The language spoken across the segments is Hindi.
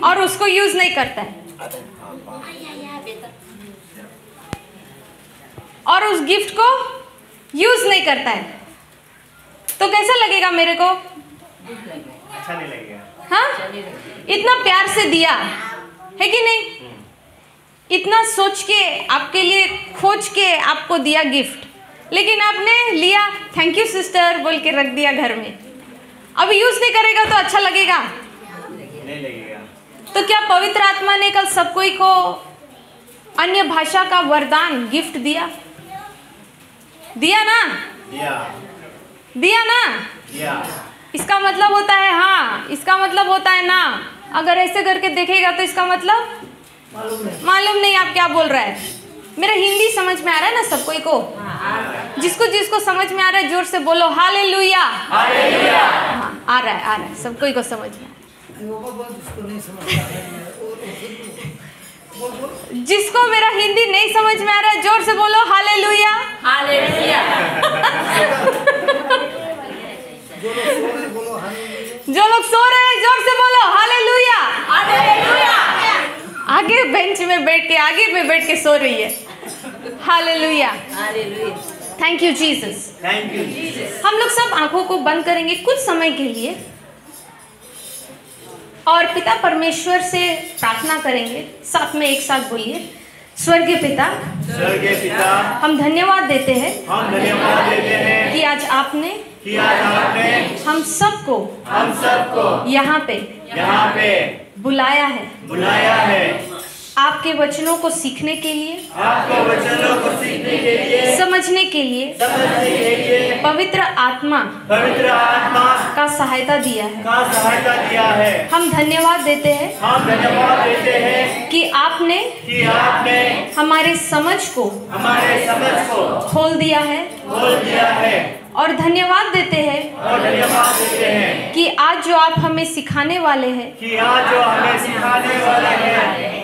और उसको यूज नहीं करता है और उस गिफ्ट को यूज नहीं करता है, तो कैसा लगेगा मेरे को? अच्छा नहीं लगेगा। हाँ, इतना प्यार से दिया है कि नहीं, इतना सोच के आपके लिए खोज के आपको दिया गिफ्ट, लेकिन आपने लिया थैंक यू सिस्टर बोल के रख दिया घर में। अब यूज नहीं करेगा तो अच्छा लगेगा? नहीं लगेगा। तो क्या पवित्र आत्मा ने कल सब कोई को अन्य भाषा का वरदान गिफ्ट दिया? दिया ना? दिया ना? इसका मतलब होता है हाँ, इसका मतलब होता है ना। अगर ऐसे करके देखेगा तो इसका मतलब मालूम नहीं आप क्या बोल रहा है। मेरा हिंदी समझ में आ रहा है ना सब कोई को? जिसको जिसको समझ में आ रहा है जोर से बोलो हालेलुया। हालेलुया। हाँ, आ रहा है सब कोई को समझ में। जिसको मेरा हिंदी नहीं समझ में आ रहा है जोर से बोलो हालेलुया। हालेलुया। जो लोग सो रहे हैं जोर से बोलो हालेलुया। हालेलुया। आगे बेंच में बैठ के आगे में बैठ के सो रही है। Hallelujah. Hallelujah. Thank you Jesus. Thank you Jesus. हम लोग सब आंखों को बंद करेंगे कुछ समय के लिए और पिता परमेश्वर से प्रार्थना करेंगे। साथ में एक साथ बोलिए, स्वर्गीय पिता, स्वर्गीय पिता, हम धन्यवाद देते हैं कि आज आपने हम सबको यहाँ पे बुलाया है आपके वचनों को सीखने के लिए, समझने के लिए पवित्र आत्मा का सहायता दिया है। हम धन्यवाद देते हैं कि आपने हमारे समझ को खोल दिया है और धन्यवाद देते हैं कि आज जो आप हमें सिखाने वाले हैं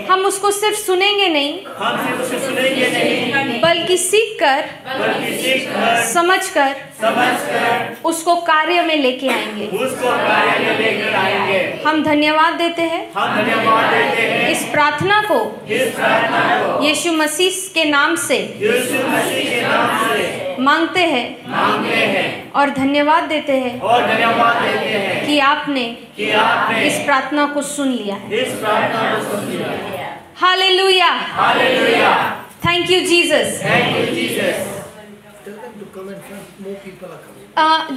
हम उसको सिर्फ सुनेंगे नहीं बल्कि सीख कर समझ कर उसको कार्य में लेके आएंगे। हम धन्यवाद देते हैं इस प्रार्थना को यीशु मसीह के नाम से मांगते हैं और धन्यवाद देते हैं कि आपने इस प्रार्थना को सुन लिया है। हालेलुया। Thank you Jesus.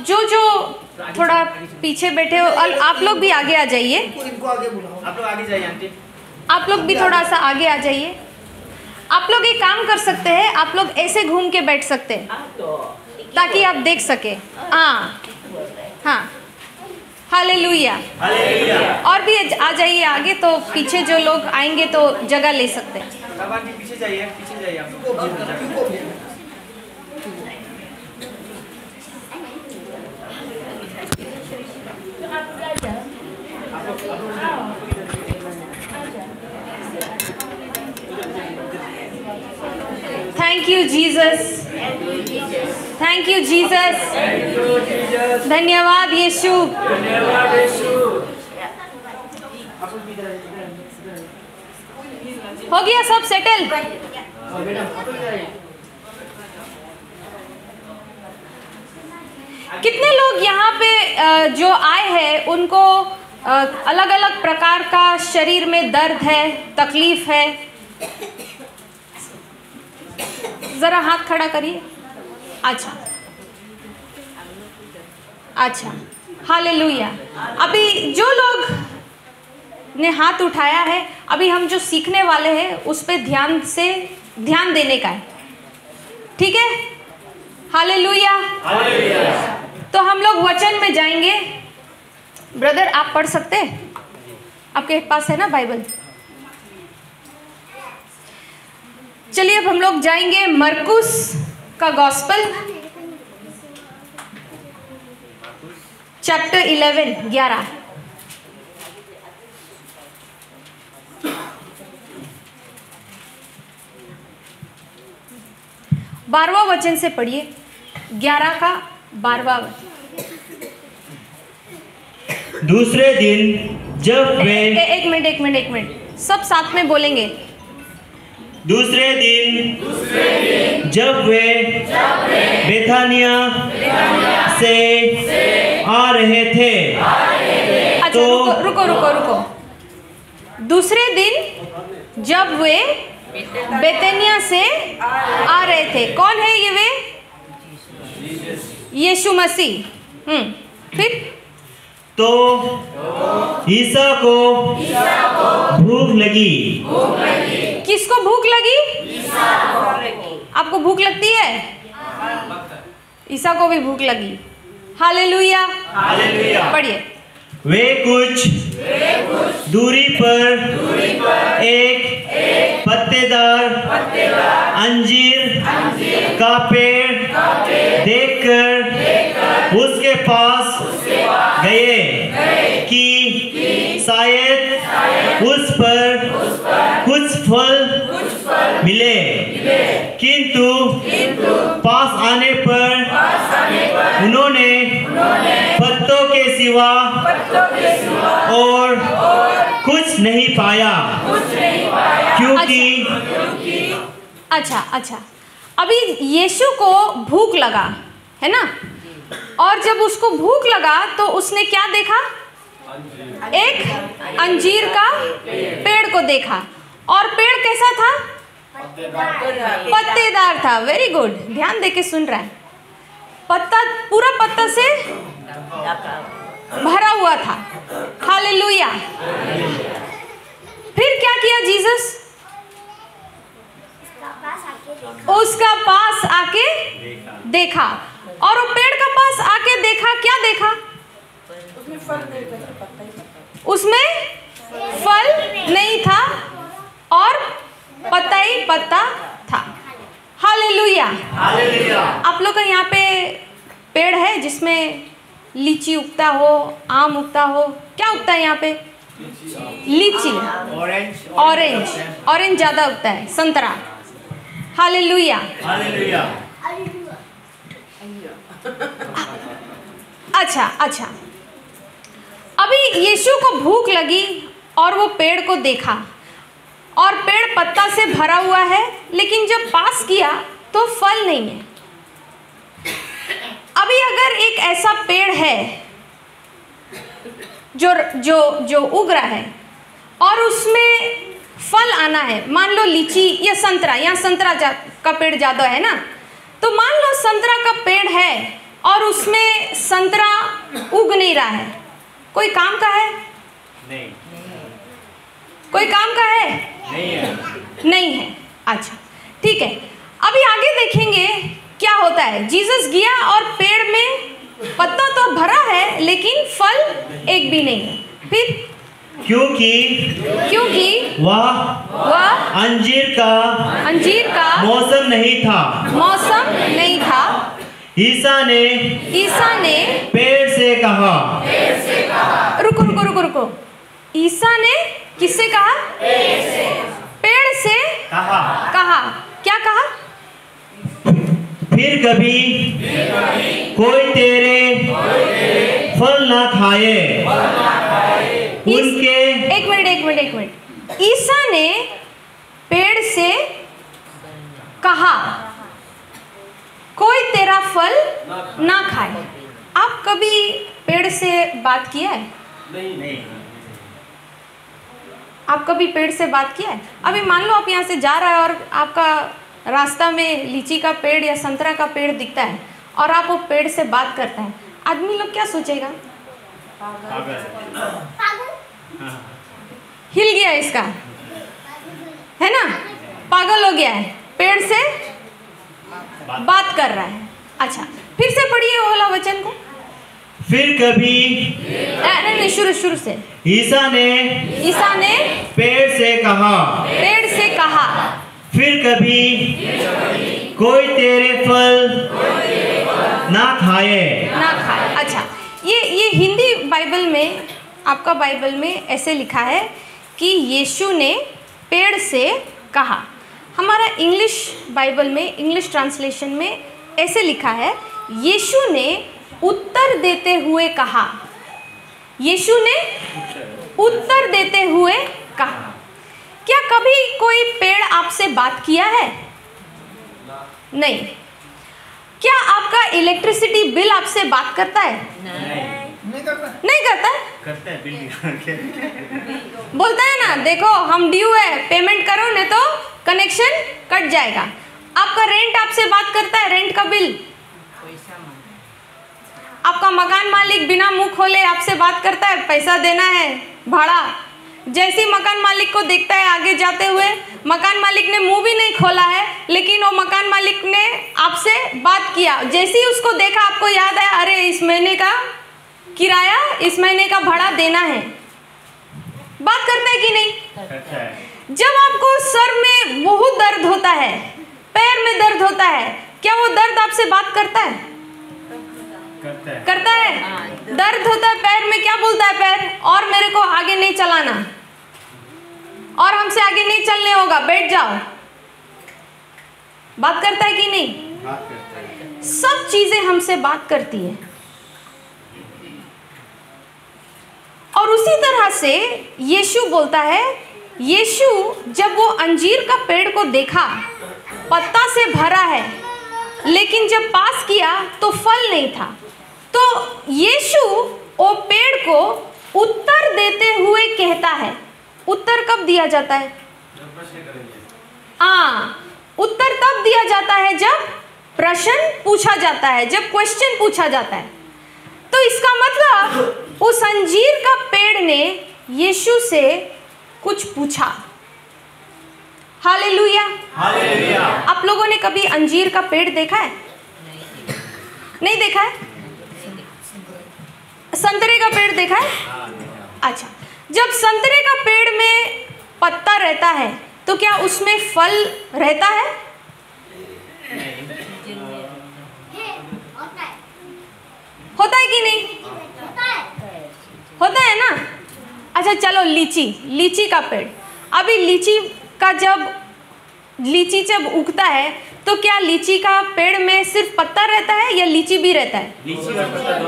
जो थोड़ा पीछे बैठे हो आप लोग भी आगे आ जाइए। आप लोग आगे जाइए आंटी। आप लोग भी थोड़ा सा आगे आ जाइए। आप लोग एक काम कर सकते हैं, आप लोग ऐसे घूम के बैठ सकते हैं ताकि आप देख सके। हाँ, हालेलुया। और भी आ जाइए आगे, तो पीछे जो लोग आएंगे तो जगह ले सकते हैं। पीछे जाइए आप। Thank you Jesus. Thank you Jesus. धन्यवाद यीशु। हो गया सब सेटल? कितने लोग यहाँ पे जो आए हैं उनको अलग अलग प्रकार का शरीर में दर्द है, तकलीफ है? जरा हाथ खड़ा करिए। अच्छा, हालेलुया। अभी जो लोग ने हाथ उठाया है, अभी हम जो सीखने वाले हैं उस पे ध्यान देने का है, ठीक है? हालेलुया। तो हम लोग वचन में जाएंगे। ब्रदर आप पढ़ सकते हैं? आपके पास है ना बाइबल? चलिए अब हम लोग जाएंगे मरकुस का गॉस्पेल चैप्टर 11। 12वां वचन से पढ़िए। 11 का 12वां वचन। दूसरे दिन जब वे एक मिनट सब साथ में बोलेंगे। दूसरे दिन जब वे बेथानिया से आ रहे थे। अच्छा तो रुको। दूसरे दिन जब वे बेतनिया से आ रहे थे, कौन है ये वे? यीशु मसीह। फिर तो ईसा को भूख लगी। किसको भूख लगी? आपको भूख लगती है? ईसा को भी भूख लगी। हालेलुया। पढ़िए। वे कुछ दूरी पर एक पत्तेदार अंजीर का पेड़ देखकर उसके पास गए कि शायद उस पर कुछ फल मिले, किंतु पास आने पर उन्होंने पत्तों के सिवा और कुछ नहीं पाया, क्योंकि अच्छा अभी यीशु को भूख लगा है ना, और जब उसको भूख लगा तो उसने क्या देखा? एक अंजीर का पेड़ को देखा, और पेड़ कैसा था? पत्तेदार था। वेरी गुड, ध्यान देके सुन रहा है। पत्ता पूरा पत्ता से भरा हुआ था। हालेलुया। फिर क्या किया जीसस? उसका पास आके देखा, और वो पेड़ का पास आके देखा, क्या देखा? उसमें फल नहीं था और पत्ता ही पत्ता था। हालेलुया। आप लोग का यहाँ पे पेड़ है जिसमें लीची उगता हो, आम उगता हो? क्या उगता है यहाँ पे? लीची, ऑरेंज ज्यादा उगता है, संतरा। हालेलुया। अच्छा अभी यीशु को भूख लगी और वो पेड़ को देखा, और पेड़ पत्ता से भरा हुआ है, लेकिन जब पास किया तो फल नहीं है। अभी अगर एक ऐसा पेड़ है जो उग रहा है और उसमें फल आना है, मान लो लीची या संतरा, यहाँ संतरा का पेड़ ज़्यादा है ना, तो मान लो संतरा का पेड़ है और उसमें संतरा उग नहीं रहा है, कोई काम का है? नहीं। कोई काम का है? नहीं है। अच्छा ठीक है, अभी आगे देखेंगे क्या होता है। जीसस गया और पेड़ में पत्ता तो भरा है लेकिन फल एक भी नहीं है। फिर क्योंकि वह अंजीर का मौसम नहीं था। ईसा ने पेड़ से कहा। रुको। ईसा ने किससे कहा? पेड़ से कहा। क्या कहा? फिर कभी कोई तेरे फल ना खाए। उनके एक मिनट। ईसा ने पेड़ से कहा कोई तेरा फल ना खाए। आप कभी पेड़ से बात किया है? नहीं। आप कभी पेड़ से बात किया है? अभी मान लो आप यहाँ से जा रहा है और आपका रास्ता में लीची का पेड़ या संतरा का पेड़ दिखता है और आप वो पेड़ से बात करता है, आदमी लोग क्या सोचेगा? हिल गया इसका, है ना, पागल हो गया है, पेड़ से बात कर रहा है। अच्छा फिर से पढ़िए वो वाला वचन को। फिर कभी नहीं, शुरू से। ईसा ने पेड़ से कहा। फिर कभी कोई तेरे फल ना खाए। अच्छा ये हिंदी बाइबल में, आपका बाइबल में ऐसे लिखा है कि यीशु ने पेड़ से कहा। हमारा इंग्लिश बाइबल में, इंग्लिश ट्रांसलेशन में ऐसे लिखा है, यीशु ने उत्तर देते हुए कहा। यीशु ने उत्तर देते हुए कहा। क्या कभी कोई पेड़ आपसे बात किया है? नहीं। क्या आपका इलेक्ट्रिसिटी बिल आपसे बात करता है? नहीं करता है। करते हैं बिल बोलता है ना, देखो हम ड्यू है, पेमेंट करो नहीं तो कनेक्शन कट जाएगा। आपका रेंट आपसे बात करता है, रेंट का बिल। आपका मकान मालिक बिना मुंह खोले आपसे बात करता है, पैसा देना है भाड़ा। जैसे ही मकान मालिक को देखता है आगे जाते हुए, मकान मालिक ने मुंह भी नहीं खोला है, लेकिन वो मकान मालिक ने आपसे बात किया। जैसे ही उसको देखा, आपको याद है, अरे इस महीने का किराया, इस महीने का भाड़ा देना है। बात करता है कि नहीं? करता है। जब आपको सर में बहुत दर्द होता है, पैर में दर्द होता है, क्या वो दर्द आपसे बात करता है? करता है। दर्द होता है पैर में, क्या बोलता है पैर? और मेरे को आगे नहीं चलाना, और हमसे आगे नहीं चलने होगा, बैठ जाओ। बात करता है कि नहीं? बात करता है। सब चीजें हमसे बात करती है। और उसी तरह से यीशु बोलता है, यीशु जब वो अंजीर का पेड़ को देखा, पत्ता से भरा है, लेकिन जब पास किया तो फल नहीं था, तो यीशु वो पेड़ को उत्तर देते हुए कहता है। उत्तर कब दिया जाता है? उत्तर तब दिया जाता है जब प्रश्न पूछा जाता है, जब क्वेश्चन पूछा जाता है। तो इसका मतलब उस अंजीर का पेड़ ने यीशु से कुछ पूछा। हालेलुया। हालेलुया। आप लोगों ने कभी अंजीर का पेड़ देखा है? नहीं देखा है? संतरे का पेड़ देखा है? अच्छा, जब संतरे का पेड़ में पत्ता रहता है तो क्या उसमें फल रहता है? होता है कि नहीं? होता है ना। अच्छा चलो, लीची का पेड़। अभी लीची जब उगता है तो क्या लीची का पेड़ में सिर्फ पत्ता रहता है या लीची भी रहता है? लीची और पत्ता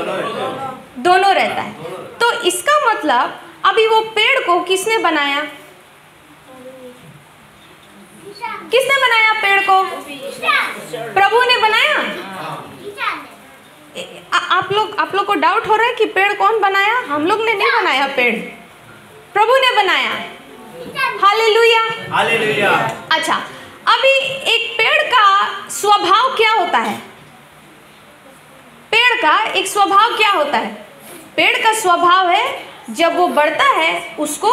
दोनों रहता है। तो इसका मतलब अभी वो पेड़ को किसने बनाया? किसने बनाया पेड़ को? प्रभु ने बनाया। आप लोग को डाउट हो रहा है कि पेड़ कौन बनाया? हम लोग ने नहीं बनाया, पेड़ प्रभु ने बनाया। हालेलुया। हालेलुया। अच्छा, अभी एक पेड़ का स्वभाव क्या होता है? पेड़ का एक स्वभाव क्या होता है? पेड़ का स्वभाव है जब वो बढ़ता है उसको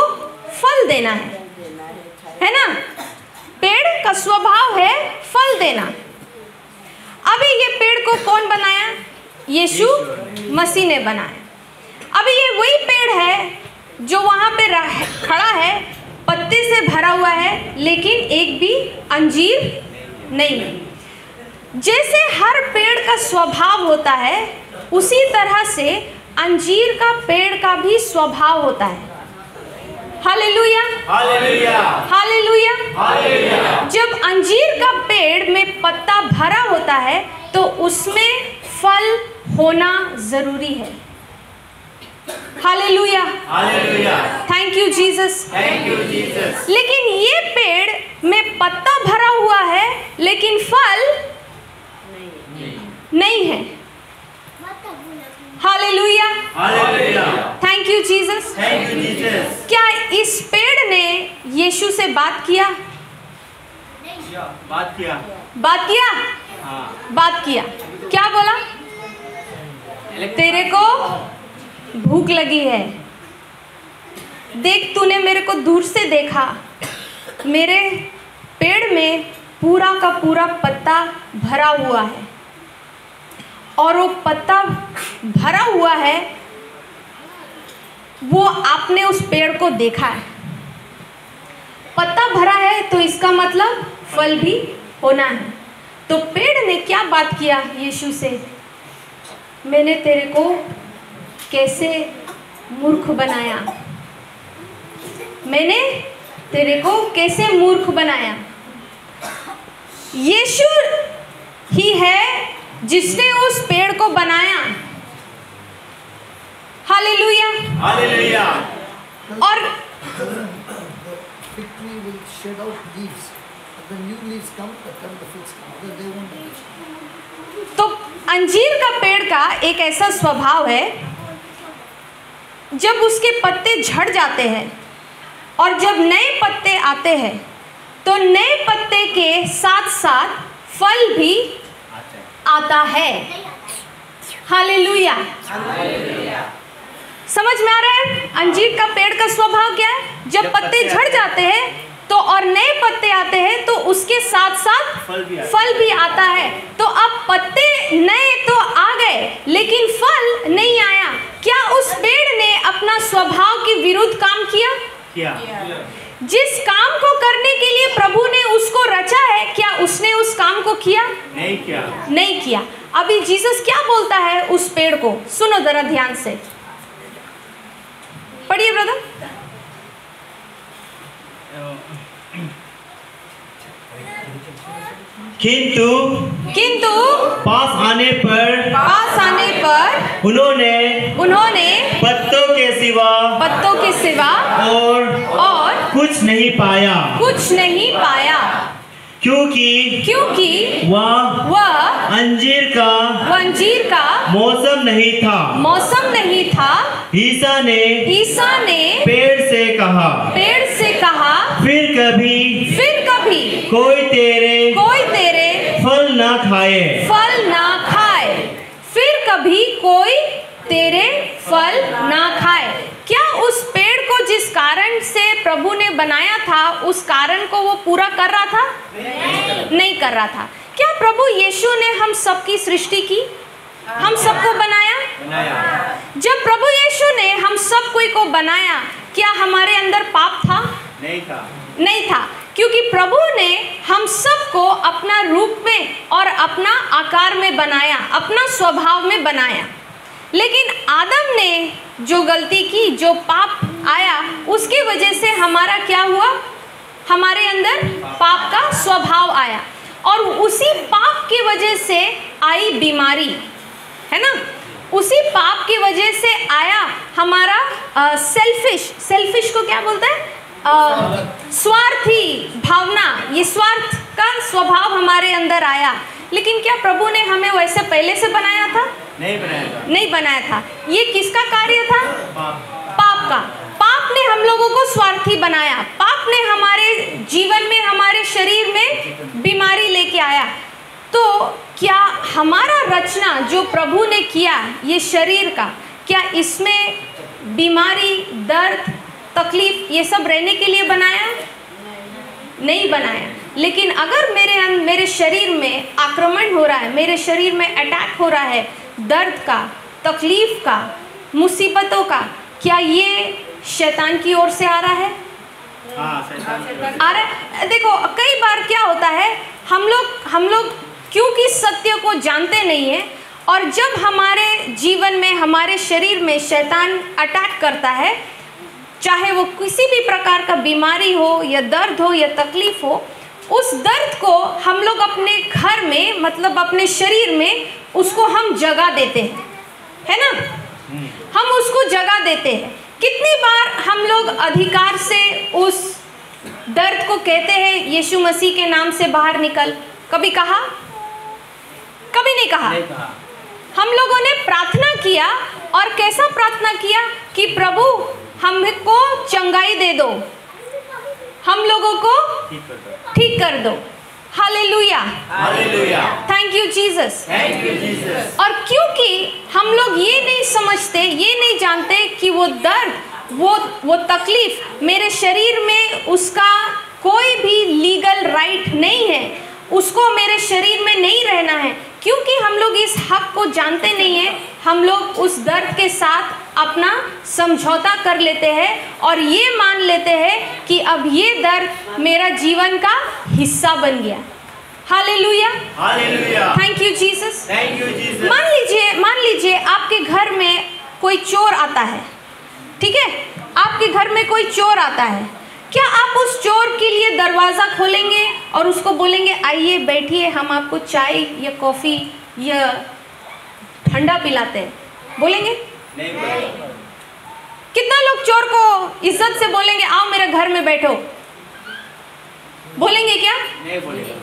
फल देना है ना? पेड़ का स्वभाव है फल देना। अभी ये पेड़ को कौन बनाया? यीशु मसीह ने बनाया। अभी ये वही पेड़ है जो वहां पे खड़ा है, पत्ते से भरा हुआ है, लेकिन एक भी अंजीर नहीं है। जैसे हर पेड़ का स्वभाव होता है, उसी तरह से अंजीर का पेड़ का भी स्वभाव होता है। हालेलुया। हालेलुया। हालेलुया। हालेलुया। जब अंजीर का पेड़ में पत्ता भरा होता है तो उसमें फल होना जरूरी है। Hallelujah. Hallelujah. Thank you Jesus. Thank you Jesus. लेकिन ये पेड़ में पत्ता भरा हुआ है लेकिन फल नहीं है। Hallelujah. Hallelujah. Thank you Jesus. Thank you Jesus. क्या इस पेड़ ने यीशु से बात किया? बात किया। बात किया? हाँ। बात किया। क्या बोला? तेरे को भूख लगी है, देख तूने मेरे को दूर से देखा, मेरे पेड़ में पूरा का पूरा पत्ता भरा हुआ है, और वो पत्ता भरा हुआ है वो आपने उस पेड़ को देखा है। पत्ता भरा है तो इसका मतलब फल भी होना है। तो पेड़ ने क्या बात किया यीशु से? मैंने तेरे को कैसे मूर्ख बनाया? मैंने तेरे को कैसे मूर्ख बनाया? यीशु ही है जिसने उस पेड़ को बनाया। हालेलुया। हालेलुया। और The fig tree will shed out leaves. But when new leaves come, then the figs come. Otherwise they won't be. तो अंजीर का पेड़ का एक ऐसा स्वभाव है, जब उसके पत्ते झड़ जाते हैं और जब नए पत्ते आते हैं तो नए पत्ते के साथ साथ फल भी आता है। हालेलुया। समझ में आ रहा है अंजीर का पेड़ का स्वभाव क्या है? जब पत्ते झड़ जाते हैं तो और नए पत्ते आते हैं तो उसके साथ साथ फल भी आता है। तो अब पत्ते नए तो आ गए लेकिन फल नहीं आया। क्या उस पेड़ ने अपना स्वभाव के विरुद्ध काम किया? जिस काम को करने के लिए प्रभु ने उसको रचा है, क्या उसने उस काम को किया? नहीं किया। अभी जीसस क्या बोलता है उस पेड़ को? सुनो जरा ध्यान से, पढ़िए ब्रदर। किंतु पास आने पर उन्होंने पत्तों के सिवा और कुछ नहीं पाया क्योंकि वह अंजीर का मौसम नहीं था। ईसा ने पेड़ से कहा फिर कभी कोई तेरे फल ना खाए। फिर कभी कोई तेरे फल ना खाए। क्या उस पेड़ को जिस कारण से प्रभु ने बनाया था उस कारण को वो पूरा कर रहा था? नहीं कर रहा था। क्या प्रभु यीशु ने हम सबकी सृष्टि की, हम सबको बनाया? जब प्रभु यीशु ने हम सब कोई को बनाया, क्या हमारे अंदर पाप था? नहीं था, क्योंकि प्रभु ने हम सबको अपना रूप में और अपना आकार में बनाया, अपना स्वभाव में बनाया। लेकिन आदम ने जो गलती की, जो पाप आया, उसकी वजह से हमारा क्या हुआ? हमारे अंदर पाप का स्वभाव आया और उसी पाप की वजह से आई बीमारी, है ना? उसी पाप की वजह से आया हमारा सेल्फिश को क्या बोलते हैं? स्वार्थी भावना। ये स्वार्थ का स्वभाव हमारे अंदर आया। लेकिन क्या प्रभु ने हमें वैसे पहले से बनाया था? नहीं बनाया था। ये किसका कार्य था? पाप का। पाप ने हम लोगों को स्वार्थी बनाया। पाप ने हमारे जीवन में, हमारे शरीर में बीमारी लेके आया। तो क्या हमारा रचना जो प्रभु ने किया, ये शरीर का, क्या इसमें बीमारी, दर्द, तकलीफ ये सब रहने के लिए बनाया? नहीं बनाया। लेकिन अगर मेरे शरीर में आक्रमण हो रहा है, मेरे शरीर में अटैक हो रहा है, दर्द का, तकलीफ का, मुसीबतों का, क्या ये शैतान की ओर से आ रहा है? आ रहा है। देखो कई बार क्या होता है, हम लोग क्योंकि सत्य को जानते नहीं है, और जब हमारे जीवन में, हमारे शरीर में शैतान अटैक करता है, चाहे वो किसी भी प्रकार का बीमारी हो या दर्द हो या तकलीफ हो, उस दर्द को हम लोग अपने घर में, मतलब अपने शरीर में, उसको हम जगह देते हैं, है ना? हम उसको जगह देते हैं। कितनी बार हम लोग अधिकार से उस दर्द को कहते हैं यीशु मसीह के नाम से बाहर निकल? कभी कहा? कभी नहीं कहा। हम लोगों ने प्रार्थना किया, और कैसा प्रार्थना किया कि प्रभु हमको चंगाई दे दो, हम लोगों को ठीक कर दो। Hallelujah, thank you Jesus. और क्योंकि हम लोग ये नहीं समझते, ये नहीं जानते कि वो दर्द, वो तकलीफ मेरे शरीर में, उसका कोई भी लीगल राइट नहीं है, उसको मेरे शरीर में नहीं रहना है। क्योंकि हम लोग इस हक को जानते नहीं हैं, हम लोग उस दर्द के साथ अपना समझौता कर लेते हैं और ये मान लेते हैं कि अब ये दर्द मेरा जीवन का हिस्सा बन गया। Hallelujah, thank you Jesus. मान लीजिए आपके घर में कोई चोर आता है, ठीक है? आपके घर में कोई चोर आता है, क्या आप उस चोर के लिए दरवाज़ा खोलेंगे और उसको बोलेंगे आइए बैठिए, हम आपको चाय या कॉफ़ी या ठंडा पिलाते हैं? बोलेंगे? नहीं। कितना लोग चोर को इज्जत से बोलेंगे आओ मेरे घर में बैठो? बोलेंगे क्या? नहीं बोलेगा।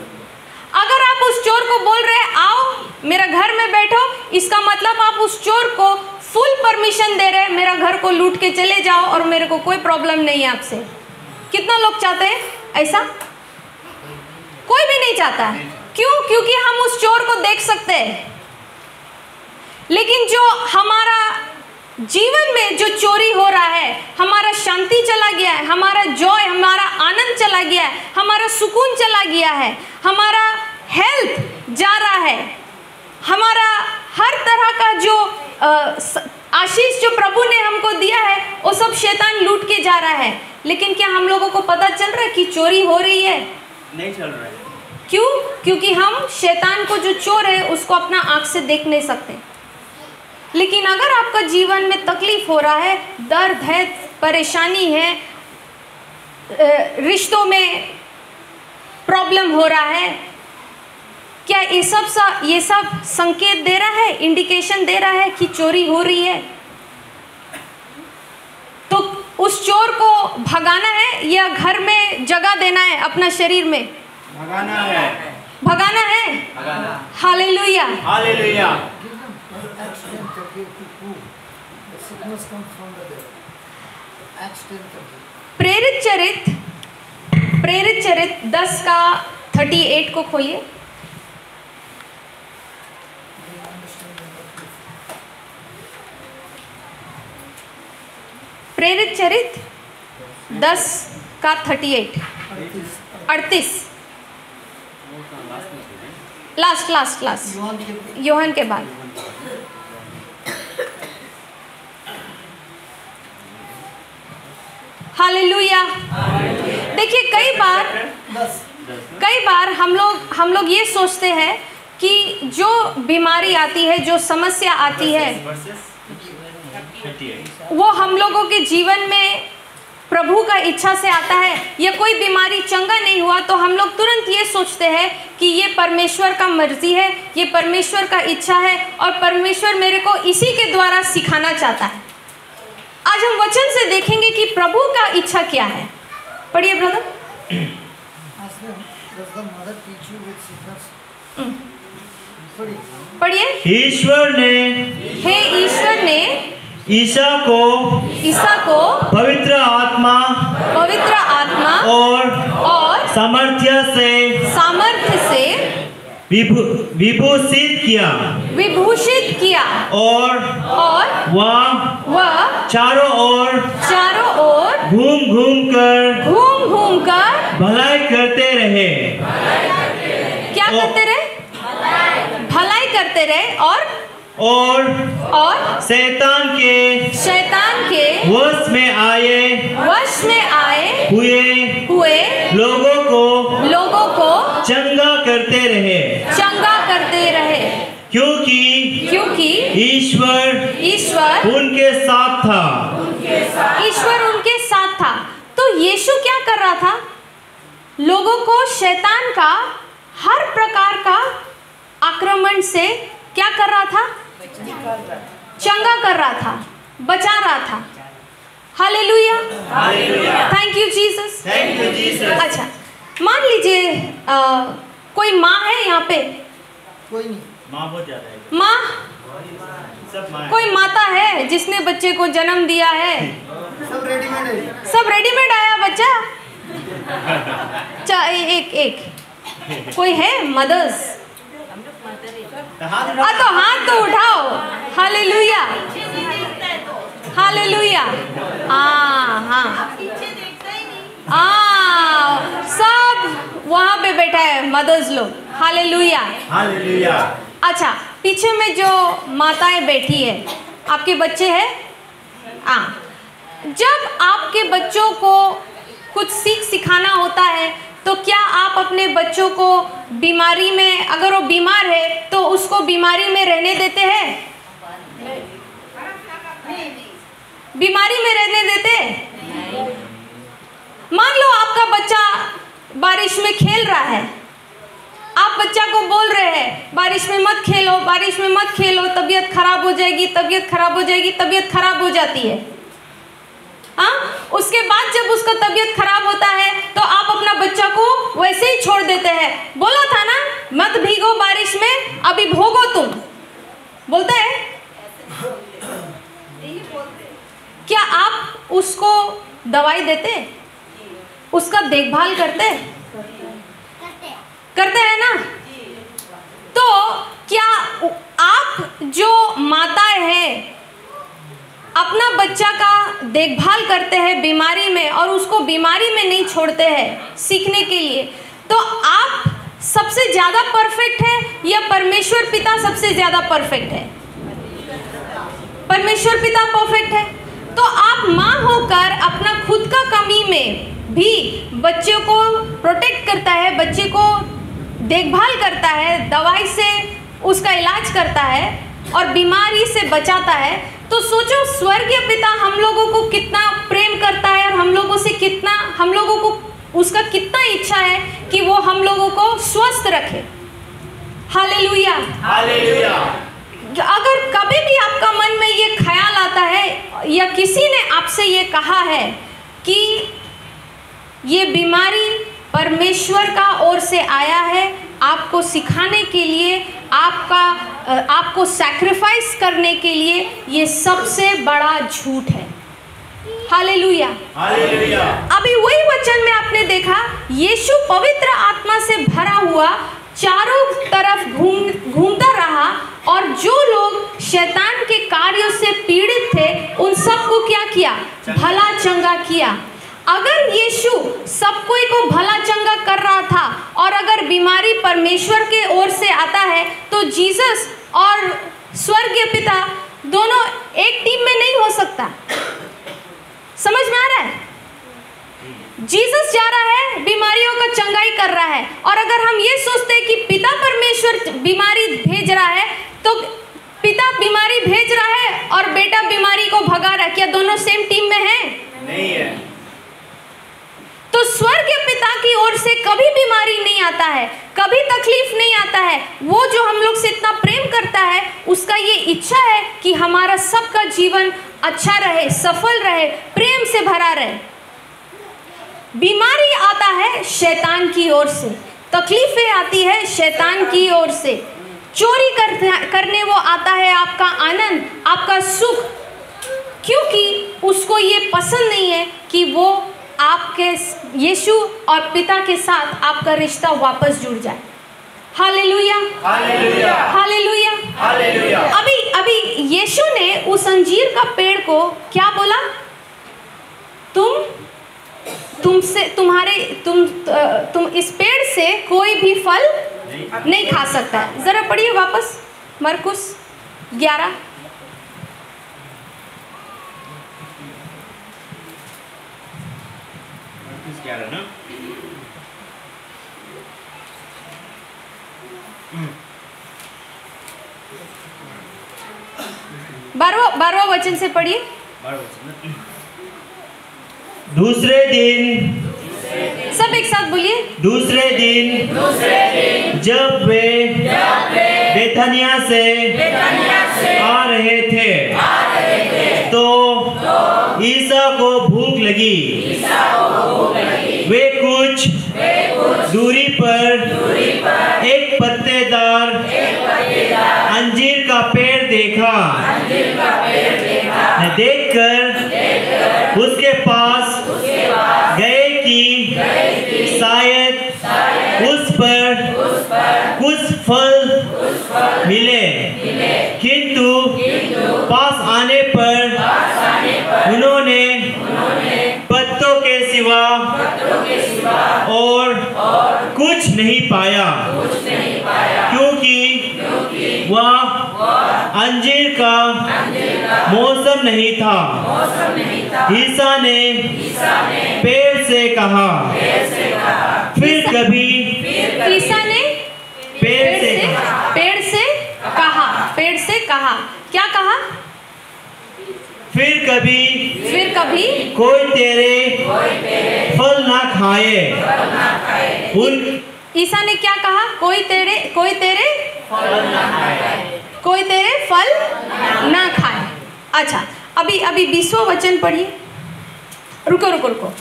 अगर आप उस चोर को बोल रहे हैं आओ मेरा घर में बैठो, इसका मतलब आप उस चोर को फुल परमिशन दे रहे हैं, मेरा घर को लूट के चले जाओ और मेरे को कोई प्रॉब्लम नहीं है आपसे। कितना लोग चाहते हैं ऐसा? कोई भी नहीं चाहता है। क्यों? क्योंकि हम उस चोर को देख सकते हैं। लेकिन जो हमारा जीवन में जो चोरी हो रहा है, हमारा शांति चला गया है, हमारा जॉय, हमारा आनंद चला गया है, हमारा सुकून चला गया है, हमारा हेल्थ जा रहा है, हमारा हर तरह का जो आशीष जो प्रभु ने हमको दिया है वो सब शैतान लूट के जा रहा है। लेकिन क्या हम लोगों को पता चल रहा है कि चोरी हो रही है? नहीं चल रहा है। क्यों? क्योंकि हम शैतान को जो चोर है उसको अपना आँख से देख नहीं सकते। लेकिन अगर आपका जीवन में तकलीफ हो रहा है, दर्द है, परेशानी है, रिश्तों में प्रॉब्लम हो रहा है, क्या ये सब संकेत दे रहा है, इंडिकेशन दे रहा है कि चोरी हो रही है? तो उस चोर को भगाना है या घर में जगह देना है अपना शरीर में? भगाना है। भगाना है। भगाना। Hallelujah. Hallelujah. Acts 10:38 to prove the sickness comes from the devil. Acts 10:38. प्रेरित चरित 10 का 38 को खोलिए। प्रेरित चरित 10 का 38 38 लास्ट योहन के बाद। हालेलुया। देखिए कई बार हम लोग ये सोचते हैं कि जो बीमारी आती है, जो समस्या आती है, वो हम लोगों के जीवन में प्रभु का इच्छा से आता है, या कोई बीमारी चंगा नहीं हुआ तो हम लोग तुरंत ये सोचते हैं कि ये परमेश्वर का मर्जी है, ये परमेश्वर का इच्छा है और परमेश्वर मेरे को इसी के द्वारा सिखाना चाहता है। आज हम वचन से देखेंगे कि प्रभु का इच्छा क्या है। पढ़िए ब्रदर। पढ़िए। ईश्वर ने ईसा को पवित्र आत्मा और सामर्थ्य से विभूषित किया और वह चारों ओर घूम कर भलाई करते रहे। क्या करते रहे? भलाई करते रहे और शैतान के वश में आए हुए लोगों को चंगा करते रहे क्योंकि ईश्वर उनके साथ था। तो यीशु क्या कर रहा था? लोगों को शैतान का हर प्रकार का आक्रमण से क्या कर रहा था? चंगा कर रहा था, बचा रहा था। हालेलुया। Thank you Jesus. अच्छा, मान लीजिए कोई माँ है यहाँ पे? कोई नहीं। माँ बहुत ज्यादा है। माँ, सब माँ है। कोई माता है जिसने बच्चे को जन्म दिया है? सब रेडीमेड है। सब रेडीमेड आया बच्चा? एक कोई है मदर्स? तो हाथ तो उठाओ। हालेलुया। सब वहाँ पे बैठा है मदर्स लोग। हालेलुया। अच्छा, पीछे में जो माताएं बैठी है, आपके बच्चे हैं? जब आपके बच्चों को कुछ सिखाना होता है तो क्या आप अपने बच्चों को बीमारी में, अगर वो बीमार है तो उसको बीमारी में रहने देते हैं? बीमारी में रहने देते? मान लो आपका बच्चा बारिश में खेल रहा है, आप बच्चा को बोल रहे हैं बारिश में मत खेलो, तबीयत खराब हो जाएगी, तबीयत खराब हो जाती है। उसके बाद जब उसका तबीयत खराब होता है तो आप अपना बच्चा को वैसे ही छोड़ देते हैं। बोला था ना, मत भीगो बारिश में, अभी भोगो तुम, बोलते हैं। क्या आप उसको दवाई देते, उसका देखभाल करते हैं ना? तो क्या आप जो माताएं हैं अपना बच्चा का देखभाल करते हैं बीमारी में और उसको बीमारी में नहीं छोड़ते हैं सीखने के लिए, तो आप सबसे ज़्यादा परफेक्ट है या परमेश्वर पिता सबसे ज़्यादा परफेक्ट है? परमेश्वर पिता परफेक्ट है। तो आप माँ होकर अपना खुद का कमी में भी बच्चे को प्रोटेक्ट करता है, बच्चे को देखभाल करता है, दवाई से उसका इलाज करता है और बीमारी से बचाता है, तो सोचो स्वर्गीय पिता हम लोगों को कितना प्रेम करता है और हम लोगों को उसका कितना इच्छा है कि वो हम लोगों को स्वस्थ रखे। Hallelujah, hallelujah. अगर कभी भी आपका मन में ये ख्याल आता है या किसी ने आपसे ये कहा है कि ये बीमारी परमेश्वर का ओर से आया है आपको सिखाने के लिए, आपको सैक्रिफाइस करने के लिए, ये सबसे बड़ा झूठ है। Hallelujah, hallelujah. अभी वही वचन में आपने देखा, यीशु पवित्र आत्मा से भरा हुआ चारों तरफ घूमता रहा और जो लोग शैतान के कार्यों से पीड़ित थे उन सबको क्या किया? भला चंगा किया। अगर यीशु सब कोई को भला चंगा कर रहा था और अगर बीमारी परमेश्वर के ओर से आता है तो जीसस और स्वर्गीय पिता दोनों एक टीम में नहीं हो सकता। समझ में आ रहा है? जीसस जा रहा है, बीमारियों का चंगाई कर रहा है, और अगर हम ये सोचते हैं कि पिता परमेश्वर बीमारी भेज रहा है तो पिता बीमारी भेज रहा है और बेटा बीमारी को भगा रहा है, क्या दोनों सेम टीम में है? नहीं है। तो स्वर्ग के पिता की ओर से कभी बीमारी नहीं आता है, कभी तकलीफ नहीं आता है। वो जो हम लोग से इतना प्रेम करता है, उसका ये इच्छा है कि हमारा सबका जीवन अच्छा रहे, सफल रहे, प्रेम से भरा रहे। बीमारी आता है शैतान की ओर से, तकलीफें आती है शैतान की ओर से, चोरी करने वो आता है आपका आनंद, आपका सुख, क्योंकि उसको ये पसंद नहीं है कि वो आपके यीशु और पिता के साथ आपका रिश्ता वापस जुड़ जाए। Hallelujah, hallelujah, hallelujah, hallelujah. अभी यीशु ने उस अंजीर का पेड़ को क्या बोला? तुम इस पेड़ से कोई भी फल नहीं खा सकता है। जरा पढ़िए वापस मरकुस 11। ना 12वां वचन से पढ़िए। दूसरे दिन, सब एक साथ बोलिए। दूसरे दिन जब वे बेथानिया से आ रहे थे तो ईसा को भूख लगी। वे कुछ दूरी पर एक पत्तेदार अंजीर का पेड़ देखा। देखकर उसके पास गए कि शायद उस पर कुछ फल मिले, किंतु पास आने पर उन्होंने पत्तों के सिवा और कुछ नहीं पाया, क्योंकि वह अंजीर का मौसम नहीं था। ईसा ने पेड़ से कहा, फिर कभी ईसा ने पेड़ से कहा, क्या कहा? फिर कभी कोई तेरे फल ना खाए। ईसा ने क्या कहा? कोई तेरे फल ना खाए। अच्छा, अभी 20वां वचन पढ़िए। रुको रुको रुको,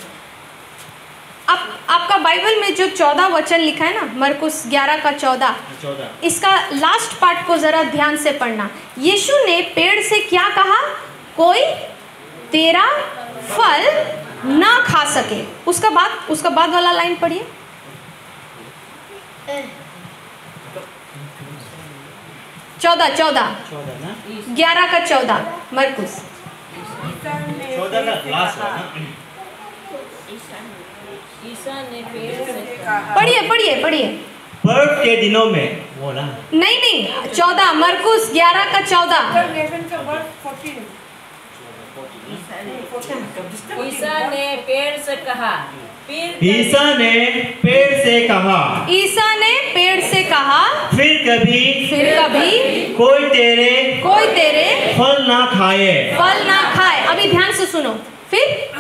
आपका बाइबल में जो 14 वचन लिखा है ना, मरकुस 11 का 14, इसका लास्ट पार्ट को जरा ध्यान से पढ़ना। यीशु ने पेड़ से क्या कहा? कोई तेरा फल ना खा सके। उसका बाद वाला लाइन पढ़िए। 14 ना 11 का 14 मरकुस। 14 का लास्ट है ना। ईसा ने पेड़ से पढ़िए। पर्व के दिनों में वो ना नहीं 14 मरकुस 11 का 14। ईसा ने पेड़ से कहा, ईसा ने पेड़ से कहा फिर कभी कोई तेरे फल ना खाए। अभी ध्यान से सुनो। फिर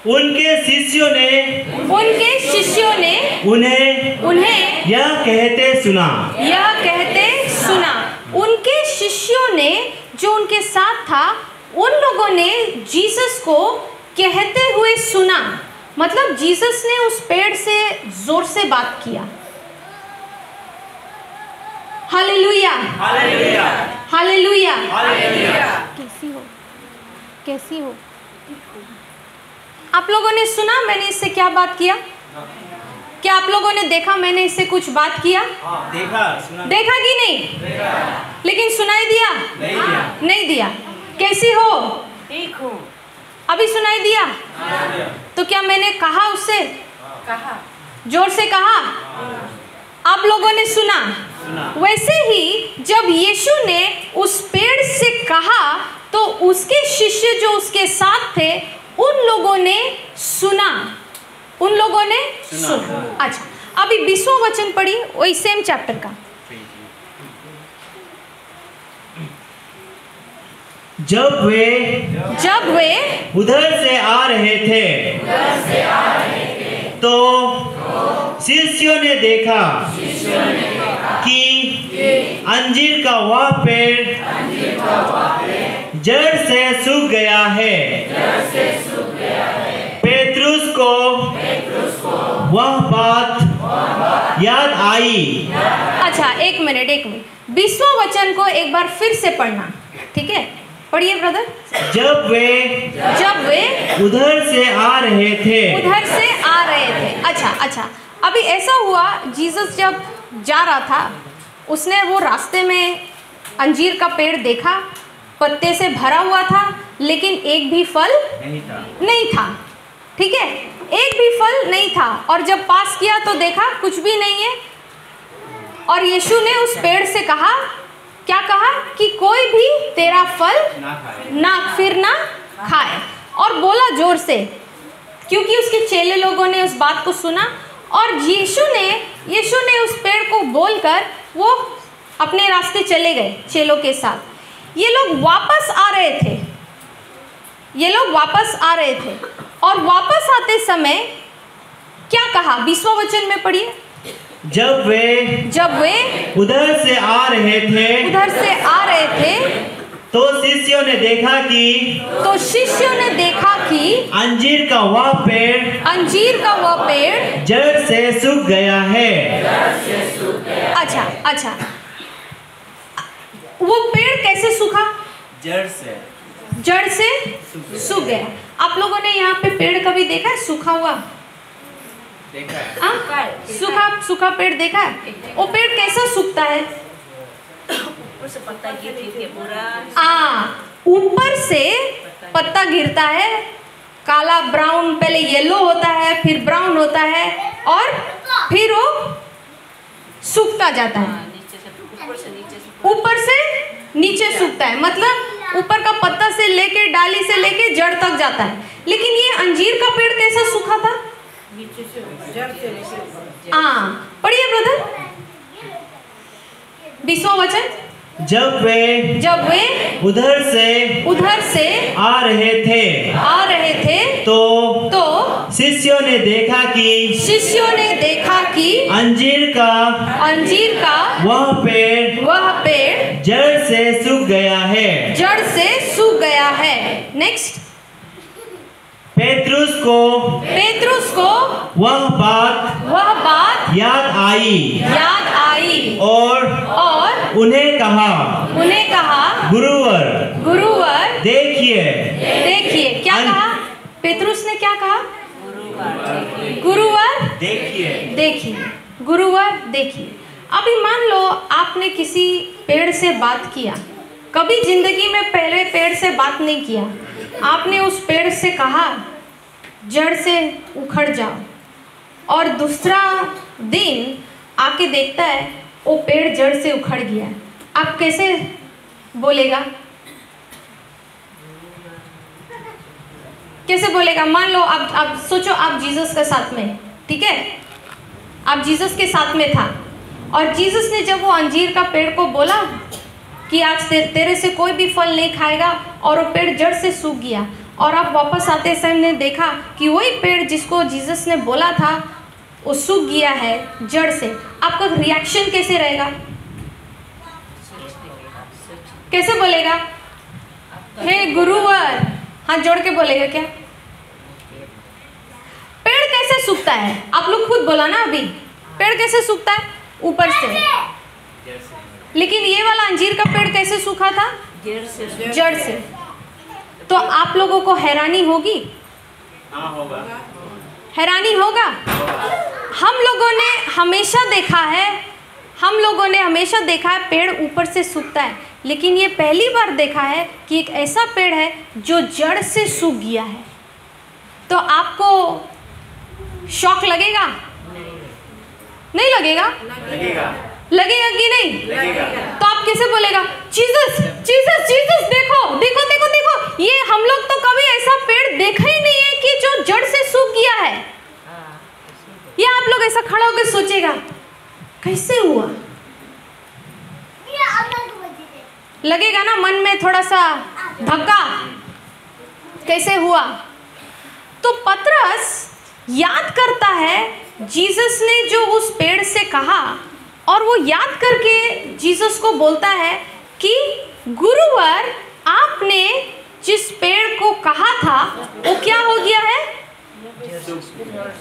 उनके शिष्यों ने उन्हें यह कहते सुना। उनके शिष्यों ने, जो उनके साथ था, उन लोगों ने जीसस को कहते हुए सुना। मतलब जीसस ने उस पेड़ से जोर से बात किया। हालेलुया। कैसी हो? आप लोगों ने सुना मैंने इससे क्या बात किया? क्या आप लोगों ने देखा मैंने इससे कुछ बात किया? देखा कि नहीं? लेकिन सुनाई दिया? नहीं दिया। कैसी हो? ठीक हूँ। अभी सुनाई दिया? तो क्या मैंने कहा उससे? जोर से कहा? आप लोगों ने सुना? वैसे ही जब यीशु ने उस पेड़ से कहा तो उसके शिष्य जो उसके साथ थे उन लोगों ने सुना। अच्छा, अभी 20वां वचन पढ़ी, वही सेम चैप्टर का। जब वे उधर से आ रहे थे तो शिष्यों ने देखा कि अंजीर का वह पेड़ जड़ से सूख गया है। पेट्रुस को वह बात याद आई। अच्छा, एक मिनट 20वां वचन को एक बार फिर से पढ़ना, ठीक है? पढ़िए ब्रदर। जब वे उधर से आ रहे थे। अच्छा, अभी ऐसा हुआ, जीसस जब जा रहा था उसने वो रास्ते में अंजीर का पेड़ देखा, पत्ते से भरा हुआ था, लेकिन एक भी फल नहीं था। ठीक है, एक भी फल नहीं था। और जब पास किया तो देखा कुछ भी नहीं है। और यीशु ने उस पेड़ से कहा, क्या कहा? कि कोई भी तेरा फल ना खाए। और बोला जोर से, क्योंकि उसके चेले लोगों ने उस बात को सुना। और यीशु ने उस पेड़ को बोलकर वो अपने रास्ते चले गए चेलों के साथ। ये लोग वापस आ रहे थे और वापस आते समय क्या कहा? 20वां वचन में पढ़िए। जब वे उधर से आ रहे थे तो शिष्यों ने देखा कि अंजीर का वह पेड़ जड़ से सूख गया है। अच्छा, वो पेड़ कैसे सूखा? जड़ से सूख गया। आप लोगों ने यहाँ पे पेड़ कभी देखा है सूखा हुआ? सूखा पेड़ देखा है? वो पेड़ कैसा सूखता है? ऊपर से पत्ता गिरता है, काला ब्राउन, पहले येलो होता है, फिर ब्राउन होता है, और फिर वो सूखता जाता है। ऊपर से नीचे सूखता है, मतलब ऊपर का पत्ता से लेके, डाली से लेके जड़ तक जाता है। लेकिन ये अंजीर का पेड़ कैसा सूखा था? पढ़िए ब्रदर 20वां वचन। जब वे उधर से आ रहे थे तो शिष्यों ने देखा कि अंजीर का वह पेड़ जड़ से सूख गया है। नेक्स्ट, पेट्रुस को वह बात याद आई और उन्हें कहा गुरुवर देखिए। क्या कहा? पेट्रुस ने क्या कहा? गुरुवर देखिए। गुरुवर देखिए। अभी मान लो आपने किसी पेड़ से बात किया, कभी जिंदगी में पहले पेड़ से बात नहीं किया, आपने उस पेड़ से कहा जड़ से उखड़ जाओ, और दूसरा दिन आके देखता है वो पेड़ जड़ से उखड़ गया, आप कैसे बोलेगा? कैसे बोलेगा? मान लो आप सोचो, आप जीसस के साथ में, ठीक है, आप जीसस के साथ में था, और जीसस ने जब वो अंजीर का पेड़ को बोला कि आज तेरे से कोई भी फल नहीं खाएगा, और वो पेड़ जड़ से सूख गया, और आप वापस आते समय ने देखा कि वही पेड़ जिसको जीसस ने बोला था वो सूख गया है जड़ से, आपका रिएक्शन कैसे रहेगा? कैसे बोलेगा? हे गुरुवर, हाथ जोड़ के बोलेगा क्या? पेड़ कैसे सूखता है? आप लोग खुद बोला ना अभी, पेड़ कैसे सूखता है? ऊपर से। लेकिन ये वाला अंजीर का पेड़ कैसे सूखा था? जड़ से। तो आप लोगों को हैरानी होगी? हाँ होगा। हैरानी होगा? हम लोगों ने हमेशा देखा है पेड़ ऊपर से सूखता है, लेकिन ये पहली बार देखा है कि एक ऐसा पेड़ है जो जड़ से सूख गया है। तो आपको शॉक लगेगा? नहीं लगेगा? लगेगा कि नहीं? तो आप कैसे बोलेगा? जीसस जीसस जीसस, देखो देखो देखो देखो, ये हम लोग तो कभी ऐसा पेड़ देखा ही नहीं है कि जो जड़ से सूख गया है। ये आप लोग ऐसा खड़ा होकर सोचेगा कैसे हुआ? लगेगा ना मन में थोड़ा सा धक्का, कैसे हुआ? तो पतरस याद करता है जीसस ने जो उस पेड़ से कहा, और वो याद करके जीसस को बोलता है कि गुरुवर, आपने जिस पेड़ को कहा था वो क्या हो गया है?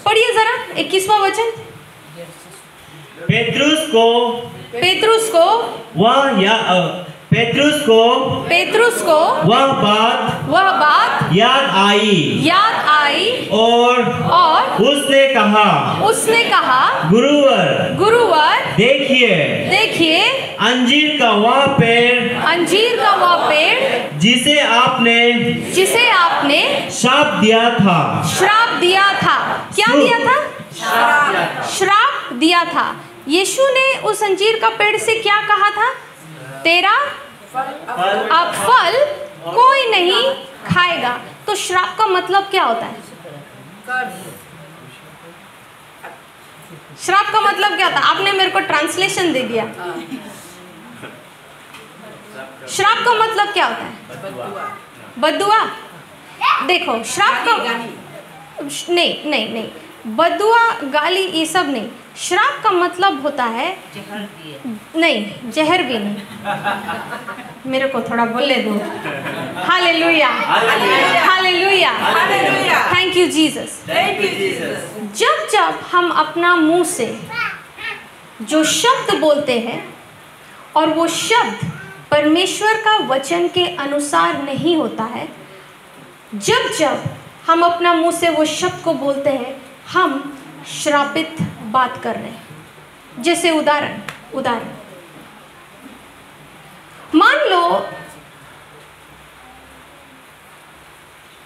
पढ़िए जरा 21वां वचन। पेट्रुस को वह बात याद आई और उसने कहा गुरुवर देखिए अंजीर का वह पेड़ जिसे आपने श्राप दिया था। क्या दिया था? श्राप दिया था। यीशु ने उस अंजीर का पेड़ से क्या कहा था? तेरा अब फल कोई नहीं खाएगा। तो श्राप का मतलब क्या होता है? श्राप का मतलब क्या था? आपने मेरे को ट्रांसलेशन दे दिया। श्राप का मतलब क्या होता है? बद्दुआ। देखो, श्राप का नहीं, बद्दुआ गाली ये सब नहीं। श्राप का मतलब होता है नहीं, जहर भी नहीं। मेरे को थोड़ा बोलने दो। Hallelujah, hallelujah, thank you Jesus. जब हम अपना मुंह से जो शब्द बोलते हैं और वो शब्द परमेश्वर का वचन के अनुसार नहीं होता है, जब हम अपना मुंह से वो शब्द को बोलते हैं, हम श्रापित बात कर रहे हैं। जैसे उदाहरण मान लो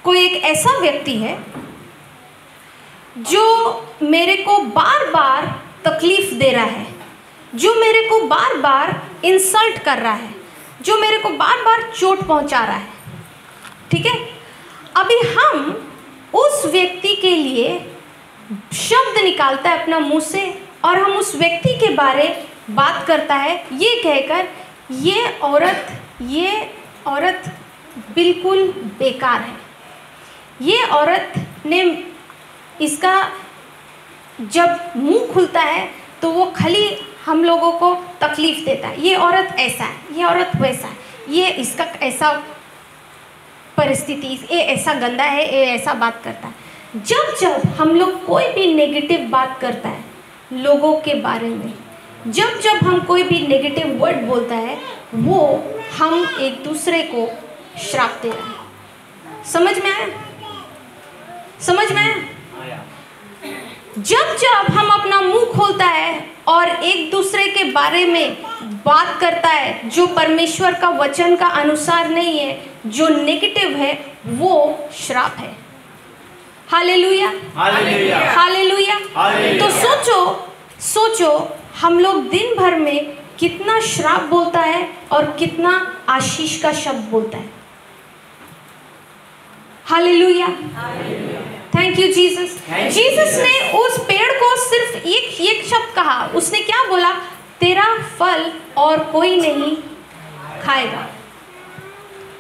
कोई एक ऐसा व्यक्ति है जो मेरे को बार बार तकलीफ दे रहा है, जो मेरे को बार बार इंसल्ट कर रहा है, जो मेरे को बार बार चोट पहुंचा रहा है। ठीक है, अभी हम उस व्यक्ति के लिए शब्द निकालता है अपना मुंह से, और हम उस व्यक्ति के बारे बात करता है ये कहकर ये औरत बिल्कुल बेकार है, ये औरत ने इसका जब मुंह खुलता है तो वो खाली हम लोगों को तकलीफ देता है, ये औरत ऐसा है, ये औरत वैसा है, ये इसका ऐसा परिस्थिति, ये ऐसा गंदा है, ये ऐसा बात करता है। जब जब हम लोग कोई भी नेगेटिव बात करता है लोगों के बारे में, जब जब हम कोई भी नेगेटिव वर्ड बोलता है, वो हम एक दूसरे को श्राप दे रहे हैं। समझ में आया? समझ में आया? जब जब हम अपना मुंह खोलता है और एक दूसरे के बारे में बात करता है जो परमेश्वर का वचन का अनुसार नहीं है, जो नेगेटिव है, वो श्राप है। Hallelujah, hallelujah, hallelujah. तो सोचो हम लोग दिन भर में कितना श्राप बोलता है और कितना आशीष का शब्द बोलता है। Hallelujah, thank you Jesus. Jesus ने उस पेड़ को सिर्फ एक शब्द कहा। उसने क्या बोला? तेरा फल और कोई नहीं खाएगा।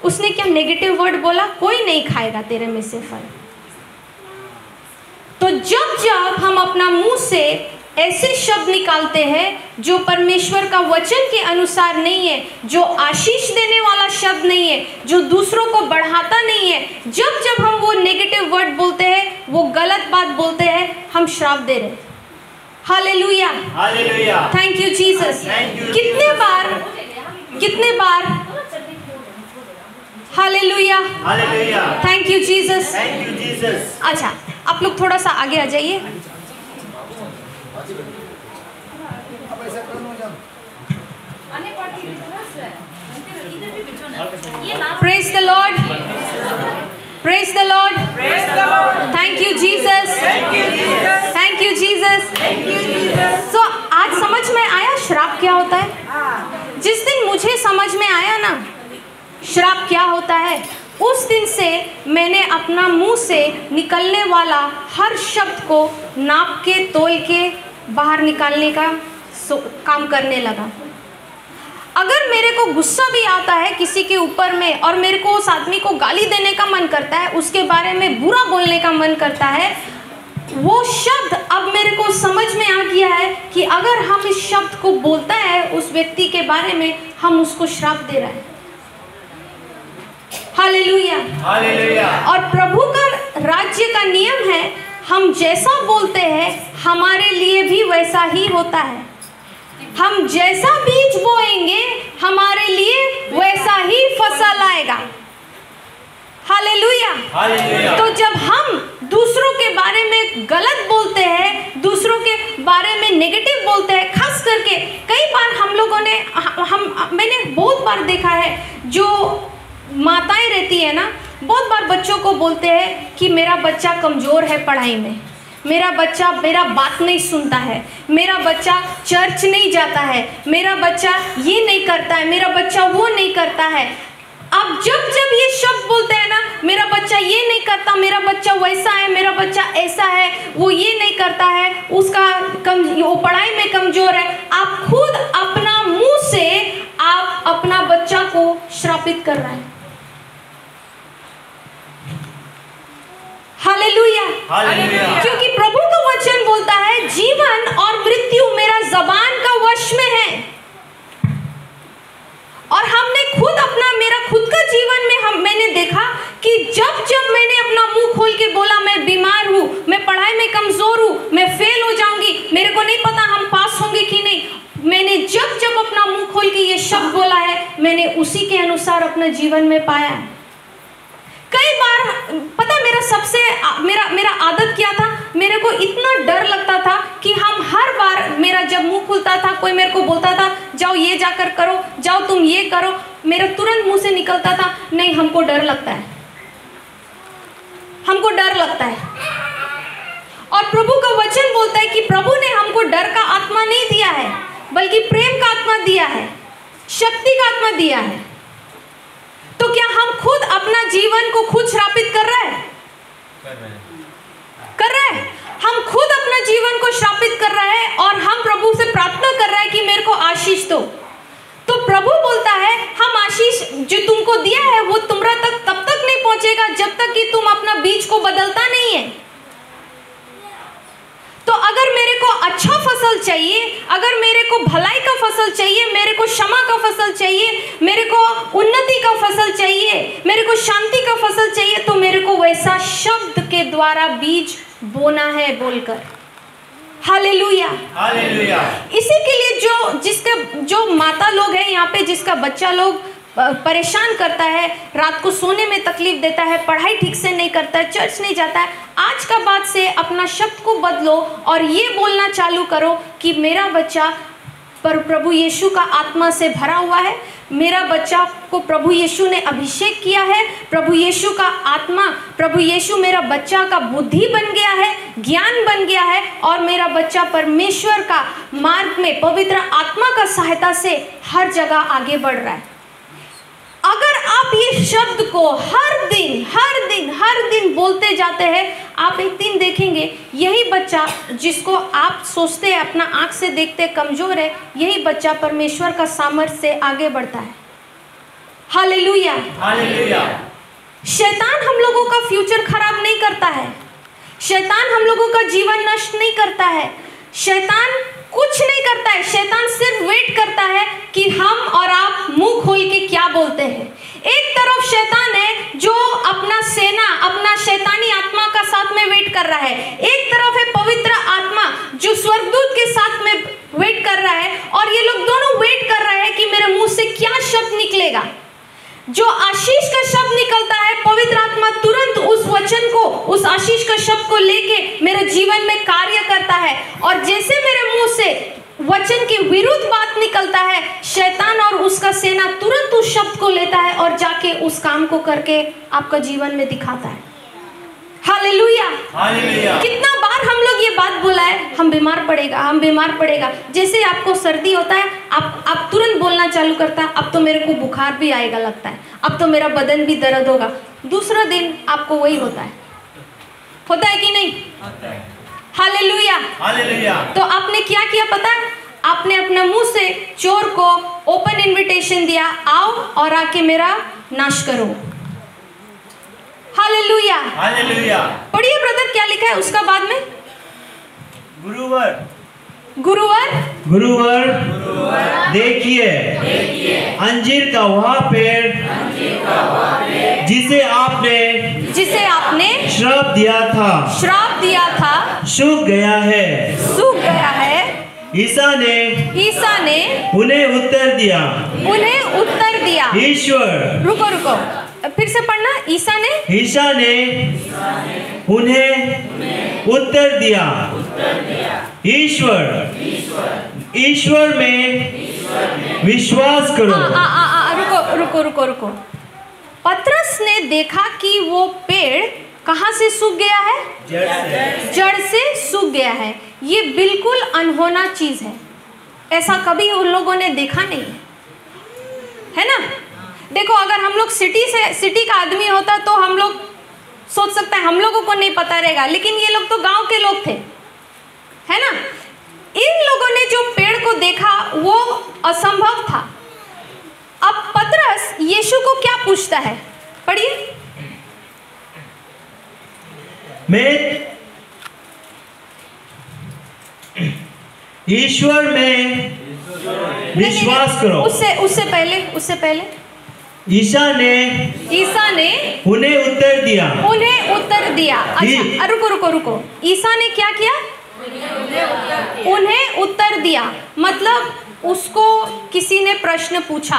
उसने क्या नेगेटिव वर्ड बोला? कोई नहीं खाएगा तेरे में से फल। तो जब जब हम अपना मुंह से ऐसे शब्द निकालते हैं जो परमेश्वर का वचन के अनुसार नहीं है, जो आशीष देने वाला शब्द नहीं है, जो दूसरों को बढ़ाता नहीं है, जब जब हम वो नेगेटिव वर्ड बोलते हैं, वो गलत बात बोलते हैं, हम श्राप दे रहे हैं। Hallelujah, hallelujah, thank you Jesus. कितने बार hallelujah, hallelujah, thank you Jesus. Thank you Jesus. अच्छा, आप लोग थोड़ा सा आगे आ जाइए। अब ऐसा करो जाओ। Praise the Lord, praise the Lord, thank you Jesus, thank you Jesus. तो आज समझ में आया श्राप क्या होता है? जिस दिन मुझे समझ में आया ना श्राप क्या होता है, उस दिन से मैंने अपना मुंह से निकलने वाला हर शब्द को नाप के तोल के बाहर निकालने का काम करने लगा। अगर मेरे को गुस्सा भी आता है किसी के ऊपर में और मेरे को उस आदमी को गाली देने का मन करता है, उसके बारे में बुरा बोलने का मन करता है, वो शब्द अब मेरे को समझ में आ गया है कि अगर हम इस शब्द को बोलता है उस व्यक्ति के बारे में, हम उसको श्राप दे रहे हैं। Hallelujah, hallelujah. और प्रभु का राज्य का नियम है, हम जैसा बोलते हैं हमारे लिए भी वैसा ही होता है। हम जैसा बीज बोएंगे हमारे लिए वैसा ही फसल आएगा। Hallelujah, hallelujah. तो जब हम दूसरों के बारे में गलत बोलते हैं, दूसरों के बारे में नेगेटिव बोलते हैं, खास करके कई बार हम लोगों ने मैंने बहुत बार देखा है, जो माताएं रहती है ना, बहुत बार बच्चों को बोलते हैं कि मेरा बच्चा कमज़ोर है पढ़ाई में, मेरा बच्चा मेरा बात नहीं सुनता है, मेरा बच्चा चर्च नहीं जाता है, मेरा बच्चा ये नहीं करता है, मेरा बच्चा वो नहीं करता है। अब जब जब ये शब्द बोलते हैं ना, मेरा बच्चा ये नहीं करता, मेरा बच्चा वैसा है, मेरा बच्चा ऐसा है, वो ये नहीं करता है, उसका वो पढ़ाई में कमज़ोर है, आप खुद अपना मुंह से आप अपना बच्चा को श्रापित कर रहे हैं। Hallelujah, hallelujah. क्योंकि प्रभु का वचन बोलता है जीवन और मृत्यु मेरा ज़बान का वश में है। और हमने खुद मेरा खुद का जीवन में मैंने देखा कि जब जब मैंने अपना मुंह खोल के बोला मैं बीमार हूँ, मैं पढ़ाई में कमज़ोर हूँ, मैं फेल हो जाऊंगी, मेरे को नहीं पता हम पास होंगे कि नहीं, मैंने जब जब अपना मुंह खोल के ये शब्द बोला है, मैंने उसी के अनुसार अपना जीवन में पाया है। कई बार पता मेरा आदत क्या था, मेरे को इतना डर लगता था कि हम हर बार मेरा जब मुंह खुलता था, कोई मेरे को बोलता था जाओ ये जाकर करो, जाओ तुम ये करो, मेरा तुरंत मुंह से निकलता था नहीं, हमको डर लगता है, हमको डर लगता है। और प्रभु का वचन बोलता है कि प्रभु ने हमको डर का आत्मा नहीं दिया है, बल्कि प्रेम का आत्मा दिया है, शक्ति का आत्मा दिया है। तो क्या हम खुद अपना जीवन को खुद श्रापित कर रहे हैं? कर रहे हैं। हम खुद अपना जीवन को श्रापित कर रहे हैं और हम प्रभु से प्रार्थना कर रहे हैं कि मेरे को आशीष दो। तो प्रभु बोलता है हम आशीष जो तुमको दिया है वो तुम्हारा तक तब तक नहीं पहुंचेगा जब तक कि तुम अपना बीज को बदलता नहीं है। तो अगर मेरे को अच्छा फसल चाहिए, अगर मेरे को भलाई का फसल चाहिए, मेरे को क्षमा का फसल चाहिए, मेरे को उन्नति का फसल चाहिए, मेरे को शांति का फसल चाहिए, तो मेरे को वैसा शब्द के द्वारा बीज बोना है बोलकर। Hallelujah, hallelujah. इसी के लिए जो माता लोग हैं यहाँ पे, जिसका बच्चा लोग परेशान करता है, रात को सोने में तकलीफ देता है, पढ़ाई ठीक से नहीं करता है, चर्च नहीं जाता है, आज का बाद से अपना शब्द को बदलो और ये बोलना चालू करो कि मेरा बच्चा पर प्रभु यीशु का आत्मा से भरा हुआ है, मेरा बच्चा को प्रभु यीशु ने अभिषेक किया है, प्रभु यीशु का आत्मा, प्रभु यीशु मेरा बच्चा का बुद्धि बन गया है, ज्ञान बन गया है, और मेरा बच्चा परमेश्वर का मार्ग में पवित्र आत्मा का सहायता से हर जगह आगे बढ़ रहा है। अगर आप ये शब्द को हर दिन बोलते जाते हैं, आप एक दिन देखेंगे यही बच्चा जिसको आप सोचते हैं अपना आंख से देखते कमजोर है, यही बच्चा परमेश्वर का सामर्थ्य से आगे बढ़ता है। Hallelujah, hallelujah. शैतान हम लोगों का फ्यूचर खराब नहीं करता है, शैतान हम लोगों का जीवन नष्ट नहीं करता है, शैतान कुछ नहीं करता है। शैतान सिर्फ वेट करता है कि हम और आप मुंह खोल के क्या बोलते हैं। एक तरफ शैतान है जो अपना सेना, अपना शैतानी आत्मा का साथ में वेट कर रहा है, एक तरफ है पवित्र आत्मा जो स्वर्गदूत के साथ में वेट कर रहा है, और ये लोग दोनों वेट कर रहे हैं कि मेरे मुंह से क्या शब्द निकलेगा। जो आशीष का शब्द निकलता है, पवित्र आत्मा तुरंत उस वचन को, उस आशीष का शब्द को लेके मेरे जीवन में कार्य करता है, और जैसे मेरे मुंह से वचन के विरुद्ध बात निकलता है, शैतान और उसका सेना तुरंत उस शब्द को लेता है और जाके उस काम को करके आपका जीवन में दिखाता है। Hallelujah, hallelujah. कितना बार हम लोग ये बात बोला है, हम बीमार पड़ेगा, हम बीमार पड़ेगा। जैसे आपको सर्दी होता है, आप तुरंत बोलना चालू करता है, अब तो मेरे को बुखार भी आएगा लगता है, अब तो मेरा बदन भी दर्द होगा। दूसरा दिन आपको वही होता है कि नहीं? Hallelujah, hallelujah. तो आपने क्या किया पता है? आपने अपना मुंह से चोर को ओपन इनविटेशन दिया, आओ और आके मेरा नाश करो। Hallelujah, hallelujah. पढ़िए ब्रदर क्या लिखा है उसका बाद में। गुरुवर, गुरुवर देखिए अंजीर का वह पेड़ जिसे आपने श्राप दिया था सूख गया है। ईसा ने उन्हें उत्तर दिया। ईश्वर, रुको फिर से पढ़ना। ईसा ने उन्हें उत्तर दिया। ईश्वर में विश्वास करो। रुको। पतरस ने देखा कि वो पेड़ कहाँ से सूख गया है? जड़ से सूख गया है। ये बिल्कुल अनहोना चीज है, ऐसा कभी उन लोगों ने देखा नहीं है ना। देखो, अगर हम लोग सिटी का आदमी होता तो हम लोग सोच सकते हैं हम लोगों को नहीं पता रहेगा, लेकिन ये लोग तो गांव के लोग थे, है ना। इन लोगों ने जो पेड़ को देखा वो असंभव था। अब पतरस यीशु को क्या पूछता है? पढ़िए। ईश्वर में विश्वास करो। उससे पहले ईसा ने उन्हें उत्तर दिया। अच्छा, रुको। ईसा ने क्या किया? उन्हें उत्तर दिया, मतलब उसको किसी ने प्रश्न पूछा।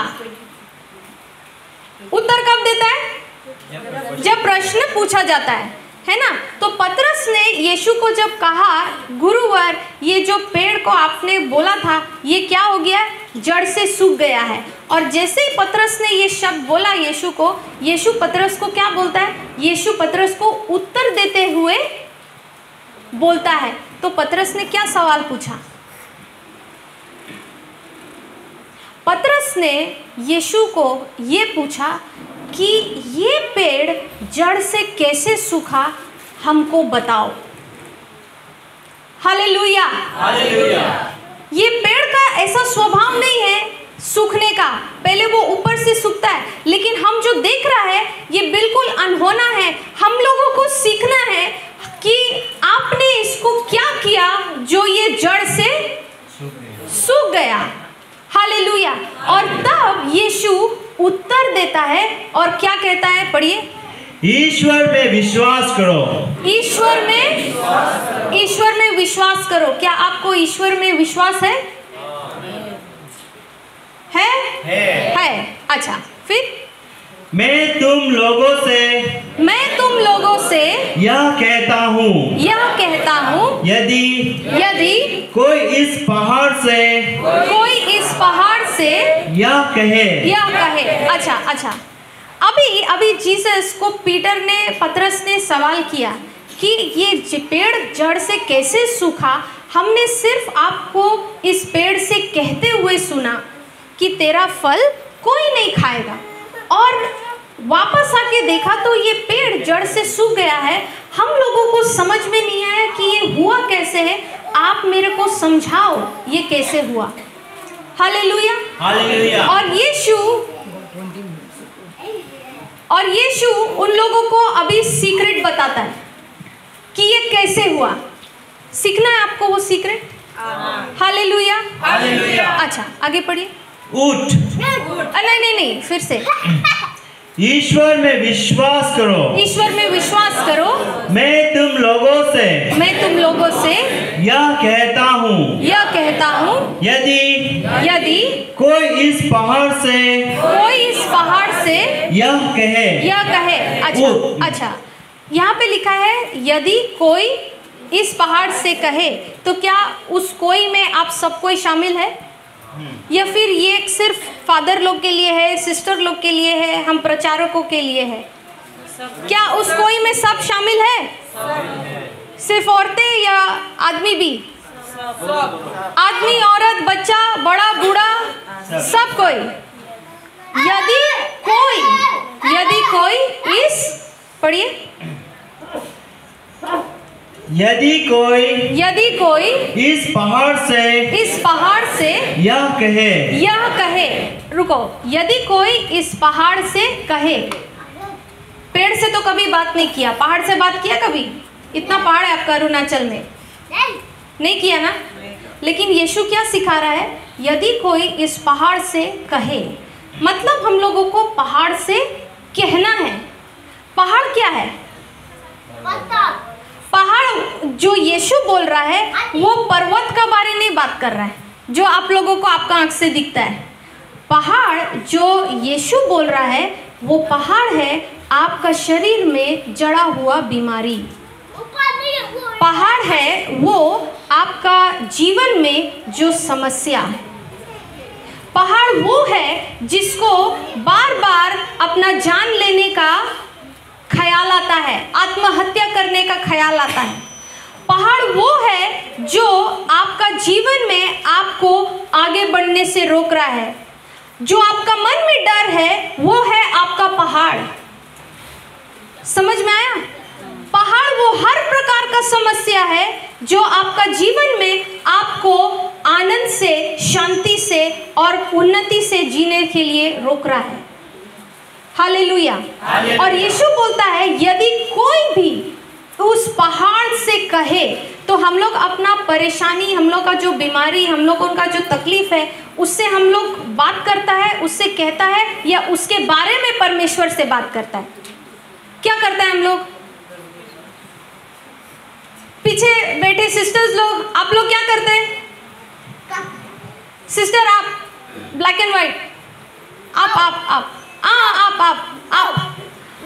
उत्तर कब देता है? जब प्रश्न पूछा जाता है ना। तो पतरस ने यीशु को जब कहा, गुरुवर ये जो पेड़ को आपने बोला था ये क्या हो गया? जड़ से सूख गया है। और जैसे ही पतरस ने ये शब्द बोला यीशु को, यीशु पतरस को क्या बोलता है? यीशु पतरस को उत्तर देते हुए बोलता है। तो पतरस ने क्या सवाल पूछा? पतरस ने यीशु को ये पूछा कि ये पेड़ जड़ से कैसे सूखा, हमको बताओ। Hallelujah, hallelujah. ये पेड़ का ऐसा स्वभाव नहीं है सूखने का, पहले वो ऊपर से सूखता है, लेकिन हम जो देख रहा है ये बिल्कुल अनहोना है। हम लोगों को सीखना है कि आपने इसको क्या किया जो ये जड़ से सूख गया। हालेलुया। और तब यीशु उत्तर देता है और क्या कहता है, पढ़िए। ईश्वर में विश्वास करो। ईश्वर में विश्वास करो। क्या आपको ईश्वर में विश्वास है? है। अच्छा, फिर मैं तुम लोगों से यह कहता हूँ, यदि कोई इस पहाड़ से यह कहे। अच्छा, अभी जीसस को पतरस ने सवाल किया कि ये पेड़ जड़ से कैसे सूखा। हमने सिर्फ आपको इस पेड़ से कहते हुए सुना कि तेरा फल कोई नहीं खाएगा, और वापस आके देखा तो ये पेड़ जड़ से सूख गया है। हम लोगों को समझ में नहीं आया कि ये हुआ कैसे है। आप मेरे को समझाओ ये कैसे हुआ। हालेलुया। और यीशु उन लोगों को अभी सीक्रेट बताता है कि ये कैसे हुआ। सीखना है आपको वो सीक्रेट। हालेलुया। अच्छा, आगे पढ़िए। उठ। नहीं, फिर से। ईश्वर में विश्वास करो। मैं तुम लोगों से यह कहता हूँ, यदि कोई इस पहाड़ से यह कहे। अच्छा, यहाँ पे लिखा है यदि कोई इस पहाड़ से कहे, तो क्या उस कोई में आप सब कोई शामिल है, या फिर ये सिर्फ फादर लोग के लिए है, सिस्टर लोग के लिए है, हम प्रचारकों के लिए है? क्या उस कोई में सब शामिल है? सिर्फ औरतें या आदमी भी? आदमी, औरत, बच्चा, बड़ा, बूढ़ा, सब कोई। यदि कोई इस, पढ़िए। यदि कोई इस पहाड़ से यह कहे। रुको, यदि कोई इस पहाड़ से कहे। पेड़ से तो कभी बात नहीं किया, पहाड़ से बात किया कभी? इतना पहाड़ है आपका अरुणाचल में, नहीं किया ना? लेकिन यीशु क्या सिखा रहा है? यदि कोई इस पहाड़ से कहे, मतलब हम लोगों को पहाड़ से कहना है। पहाड़ क्या है? पहाड़ जो यीशु बोल रहा है वो पर्वत का बारे में बात कर रहा है, जो आप लोगों को आपका आंख से दिखता है। पहाड़ जो यीशु बोल रहा है वो पहाड़ है आपका शरीर में जड़ा हुआ बीमारी। पहाड़ है वो आपका जीवन में जो समस्या है। पहाड़ वो है जिसको बार बार अपना जान लेने का ख्याल आता है, आत्महत्या करने का ख्याल आता है। पहाड़ वो है जो आपका जीवन में आपको आगे बढ़ने से रोक रहा है। जो आपका मन में डर है वो है आपका पहाड़। समझ में आया? पहाड़ वो हर प्रकार का समस्या है जो आपका जीवन में आपको आनंद से, शांति से और उन्नति से जीने के लिए रोक रहा है। हालेलुया। और यीशु बोलता है यदि कोई भी उस पहाड़ से कहे, तो हम लोग अपना परेशानी, हम लोग का जो बीमारी, हम लोगों का जो तकलीफ है, उससे हम लोग बात करता है, उससे कहता है, या उसके बारे में परमेश्वर से बात करता है? क्या करता है हम लोग? पीछे बैठे सिस्टर्स लोग, आप लोग क्या करते हैं? सिस्टर आप ब्लैक एंड व्हाइट, आप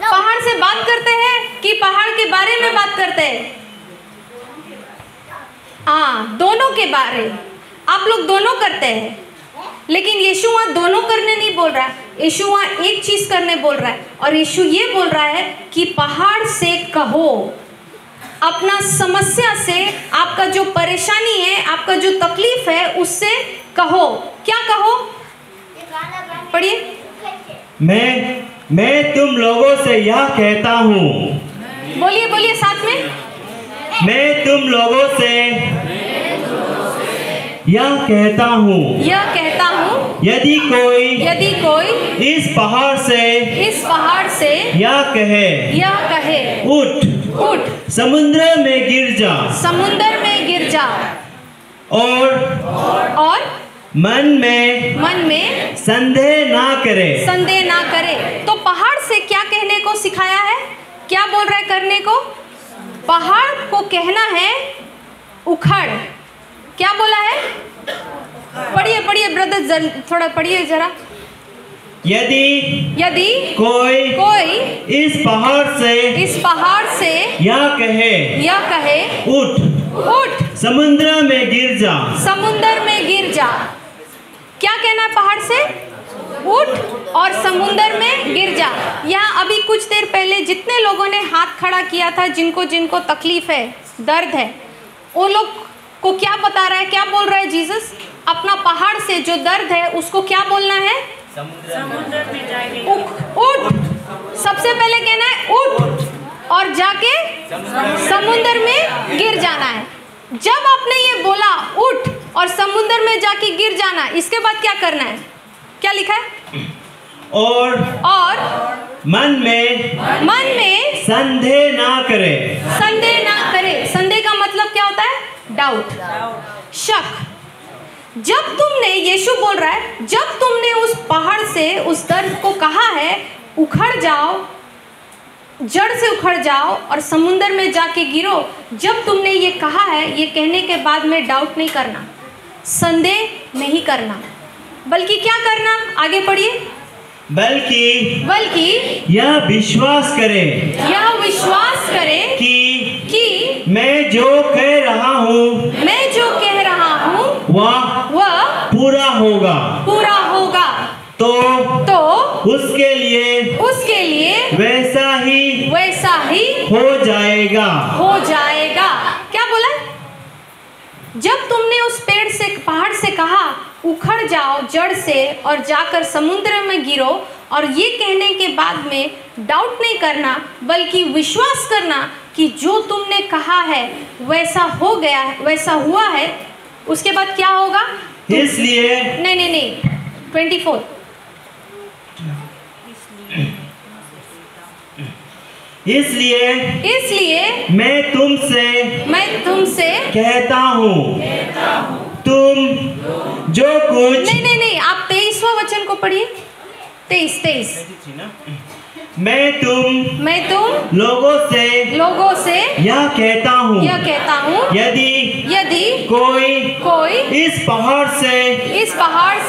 पहाड़ से बात करते हैं कि पहाड़ के बारे में बात करते हैं? हाँ, दोनों के बारे। आप लोग दोनों करते हैं, लेकिन यीशु वहाँ दोनों करने नहीं बोल रहा है। यीशु वहाँ एक चीज करने बोल रहा है, और यीशु ये बोल रहा है कि पहाड़ से कहो, अपना समस्या से, आपका जो परेशानी है, आपका जो तकलीफ है, उससे कहो। क्या कहो? पढ़िए। मैं तुम लोगों से यह कहता हूँ। बोलिए साथ में। मैं तुम लोगों से यह कहता हूँ, यदि कोई इस पहाड़ से यह कहे, उठ समुद्र में गिर जा। और मन में संदेह ना करे। तो पहाड़ से क्या कहने को सिखाया है? क्या बोल रहा है करने को? पहाड़ को कहना है उखड़। क्या बोला है? पढ़िए ब्रदर, थोड़ा पढ़िए जरा। यदि कोई इस पहाड़ से यह कहे उठ समुद्र में गिर जा। क्या कहना है पहाड़ से? उठ और समुद्र में गिर जा। यहाँ अभी कुछ देर पहले जितने लोगों ने हाथ खड़ा किया था, जिनको तकलीफ है, दर्द है, वो लोग को क्या बता रहा है? क्या बोल रहा है जीसस? अपना पहाड़ से जो दर्द है उसको क्या बोलना है? समुद्र में जाके उठ। सबसे पहले कहना है उठ और जाके समुद्र में गिर जाना है। जब आपने ये बोला उठ और समुद्र में जाके गिर जाना, इसके बाद क्या करना है? क्या लिखा है? और मन में संदेह ना करे। संदेह का मतलब क्या होता है? डाउट, शक। जब तुमने, यीशु बोल रहा है, जब तुमने उस पहाड़ से उस दर्द को कहा है उखड़ जाओ, जड़ से उखड़ जाओ और समुद्र में जाके गिरो, जब तुमने ये कहा है, ये कहने के बाद में डाउट नहीं करना, संदेह नहीं करना, बल्कि क्या करना? आगे पढ़िए। बल्कि यह विश्वास करे कि मैं जो कह रहा हूँ वह पूरा होगा। तो उसके लिए वैसा ही हो जाएगा। क्या बोला? जब तुमने उस पहाड़ से कहा उखड़ जाओ जड़ से और जाकर समुद्र में गिरो, और ये कहने के बाद में डाउट नहीं करना बल्कि विश्वास करना कि जो तुमने कहा है वैसा हो गया है, वैसा हुआ है, उसके बाद क्या होगा? इसलिए नहीं 24। इसलिए मैं तुमसे कहता हूँ तुम जो कुछ नहीं, आप 23वां वचन को पढ़िए। 23। मैं तुम लोगों से यह कहता हूँ यदि कोई इस पहाड़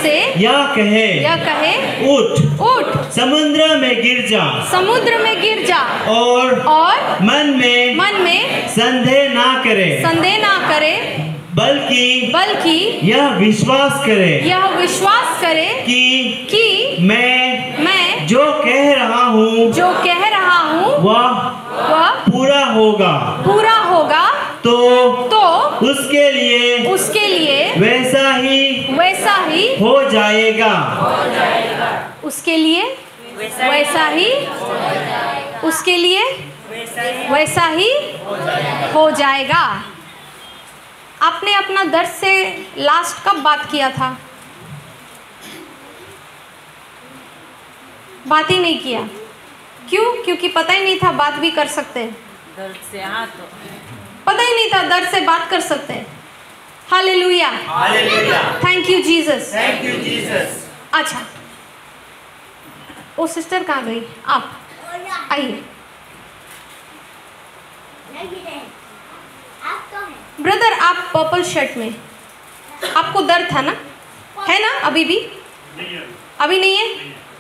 से यह कहे उठ समुद्र में गिर जा और मन में संदेह ना करे बल्कि यह विश्वास करे कि मैं जो कह रहा हूँ वह पूरा होगा। तो उसके लिए वैसा ही हो जाएगा। उसके लिए वैसा ही हो जाएगा। आपने अपना दर्द से लास्ट कब बात किया था? बात ही नहीं किया। क्यों? क्योंकि पता ही नहीं था बात भी कर सकते हैं। दर्द से तो पता ही नहीं था दर्द से बात कर सकते हैं। Hallelujah, thank you Jesus. अच्छा, वो सिस्टर कहाँ गई? आप आइए। ब्रदर, आप पर्पल शर्ट में, आपको दर्द था ना? है ना? अभी भी? अभी नहीं है?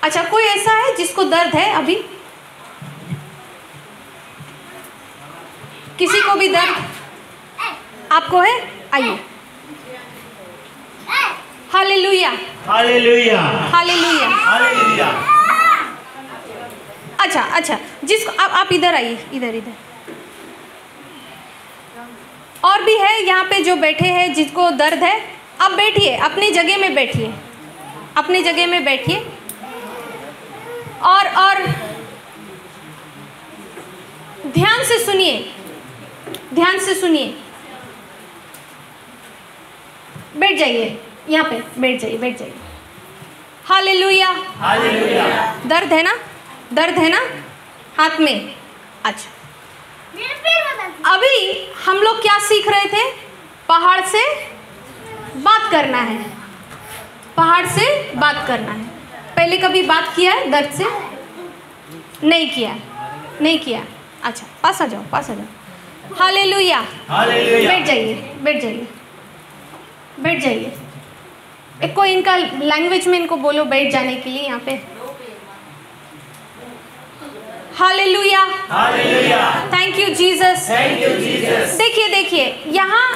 अच्छा, कोई ऐसा है जिसको दर्द है अभी? किसी को भी दर्द आपको है? आइए। हालेलुया। अच्छा, जिसको आप इधर आइए, इधर। और भी है यहाँ पे जो बैठे हैं जिसको दर्द है। आप बैठिए, अपनी जगह में बैठिए। और ध्यान से सुनिए। बैठ जाइए, यहाँ पे बैठ जाइए। हालेलुया। दर्द है ना हाथ में? अच्छा, अभी हम लोग क्या सीख रहे थे? पहाड़ से बात करना है, पहाड़ से बात करना है। पहले कभी बात किया है दर्द से? नहीं किया, नहीं किया। अच्छा, पास आ जाओ, पास आ जाओ। हालेलुया, बैठ जाइए, बैठ जाइए, बैठ जाइए। एक को इनका लैंग्वेज में इनको बोलो बैठ जाने के लिए यहाँ पे। Hallelujah, thank you Jesus. देखिए देखिए, यहाँ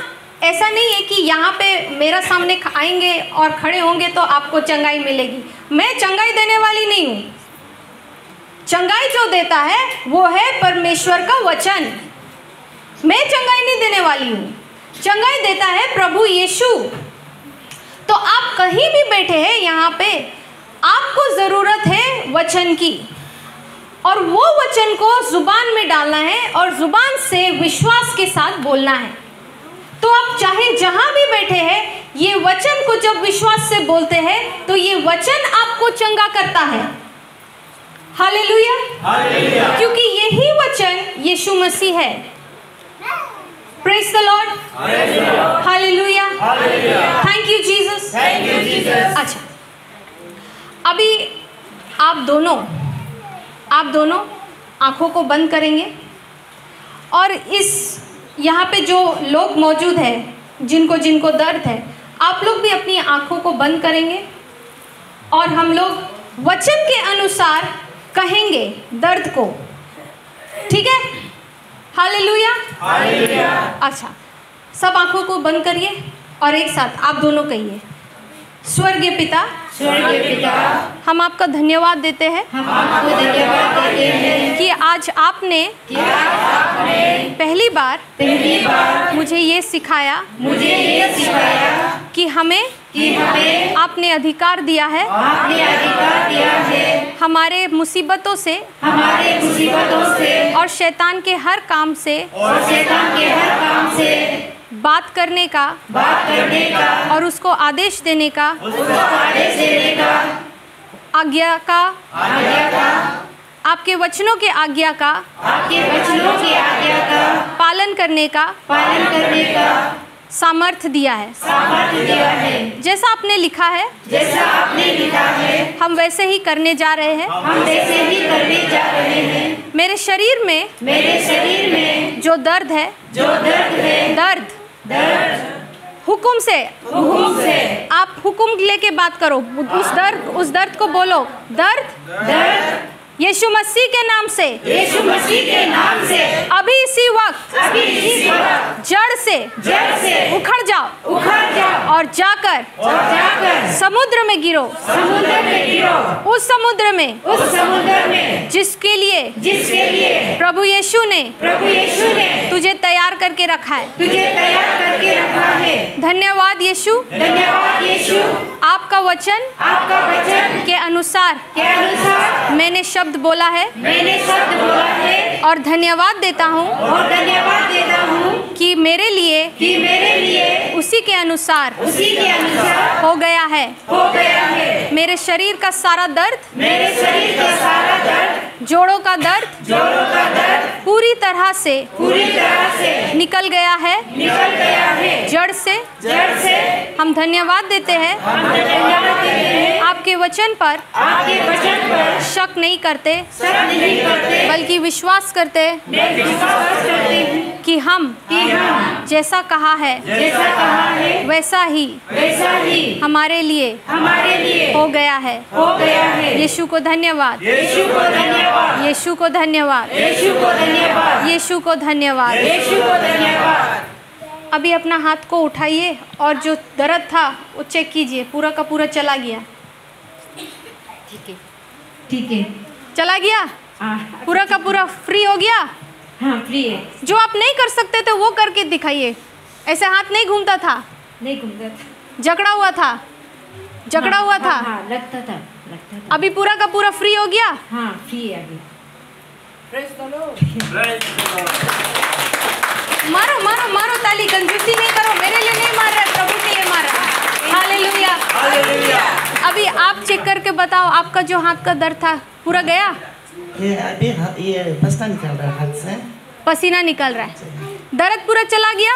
ऐसा नहीं है कि यहाँ पे मेरा सामने आएंगे और खड़े होंगे तो आपको चंगाई मिलेगी। मैं चंगाई देने वाली नहीं हूँ। चंगाई जो देता है वो है परमेश्वर का वचन। मैं चंगाई नहीं देने वाली हूँ, चंगाई देता है प्रभु यीशु। तो आप कहीं भी बैठे हैं यहाँ पे, आपको ज़रूरत है वचन की, और वो वचन को जुबान में डालना है और जुबान से विश्वास के साथ बोलना है। तो आप चाहे जहाँ भी बैठे हैं, ये वचन को जब विश्वास से बोलते हैं तो ये वचन आपको चंगा करता है। हालेलुया, क्योंकि यही वचन यीशु मसीह है। Praise the Lord, hallelujah, thank you Jesus. अच्छा, अभी आप दोनों आंखों को बंद करेंगे और इस यहाँ पे जो लोग मौजूद हैं जिनको दर्द है, आप लोग भी अपनी आंखों को बंद करेंगे और हम लोग वचन के अनुसार कहेंगे दर्द को, ठीक है? हालेलुया, अच्छा, सब आंखों को बंद करिए और एक साथ आप दोनों कहिए, स्वर्गीय पिता, हम आपका धन्यवाद देते हैं कि आज आपने पहली बार मुझे ये सिखाया कि हमें आपने अधिकार दिया है हमारे मुसीबतों से और शैतान के हर काम से बात करने का और उसको आदेश देने का, आज्ञा का, आपके वचनों के आज्ञा का पालन करने का सामर्थ्य दिया है। जैसा आपने लिखा है हम वैसे ही करने जा रहे हैं। मेरे शरीर में जो दर्द है, दर्द हुकुम से आप हुकुम लेके बात करो। उस दर्द को बोलो, दर्द यीशु मसीह के नाम से अभी इसी वक्त जड़ से उखड़ जाओ और जाकर समुद्र में गिरो। उस समुद्र में जिसके लिए प्रभु यीशु ने तुझे तैयार करके रखा है। धन्यवाद यीशु, आपका वचन के अनुसार मैंने शब्द बोला है और धन्यवाद देता हूँ कि मेरे लिए उसी के अनुसार हो गया है। मेरे शरीर का सारा दर्द, जोड़ों का दर्द पूरी तरह से निकल गया है। जड़ से हम धन्यवाद देते हैं। आपके वचन पर शक नहीं करते बल्कि विश्वास करते कि हम जैसा कहा है वैसा ही हमारे लिए हो गया है। यीशु को धन्यवाद, यीशु को धन्यवाद, यीशु को धन्यवाद। अभी अपना हाथ को उठाइए और जो दर्द था वो चेक कीजिए, पूरा का पूरा चला गया। ठीक है, चला गया, पूरा का पूरा फ्री हो गया। हाँ, फ्री है। जो आप नहीं कर सकते थे वो करके दिखाइए। ऐसे हाथ नहीं घूमता था, नहीं घूमता था, जकड़ा हुआ था, हाँ, लगता था। अभी पूरा का पूरा फ्री हो गया। हाँ, फ्री है अभी। मारो मारो मारो ताली, कंजूसी नहीं करो। मेरे लिए नहीं मार रहा, प्रभु के लिए मार रहा। हालेलुया। अभी आप चेक करके बताओ, आपका जो हाथ का दर्द था पूरा गया? ये पसीना निकल रहा है हाथ से। पसीना निकल रहा है, दर्द पूरा चला गया।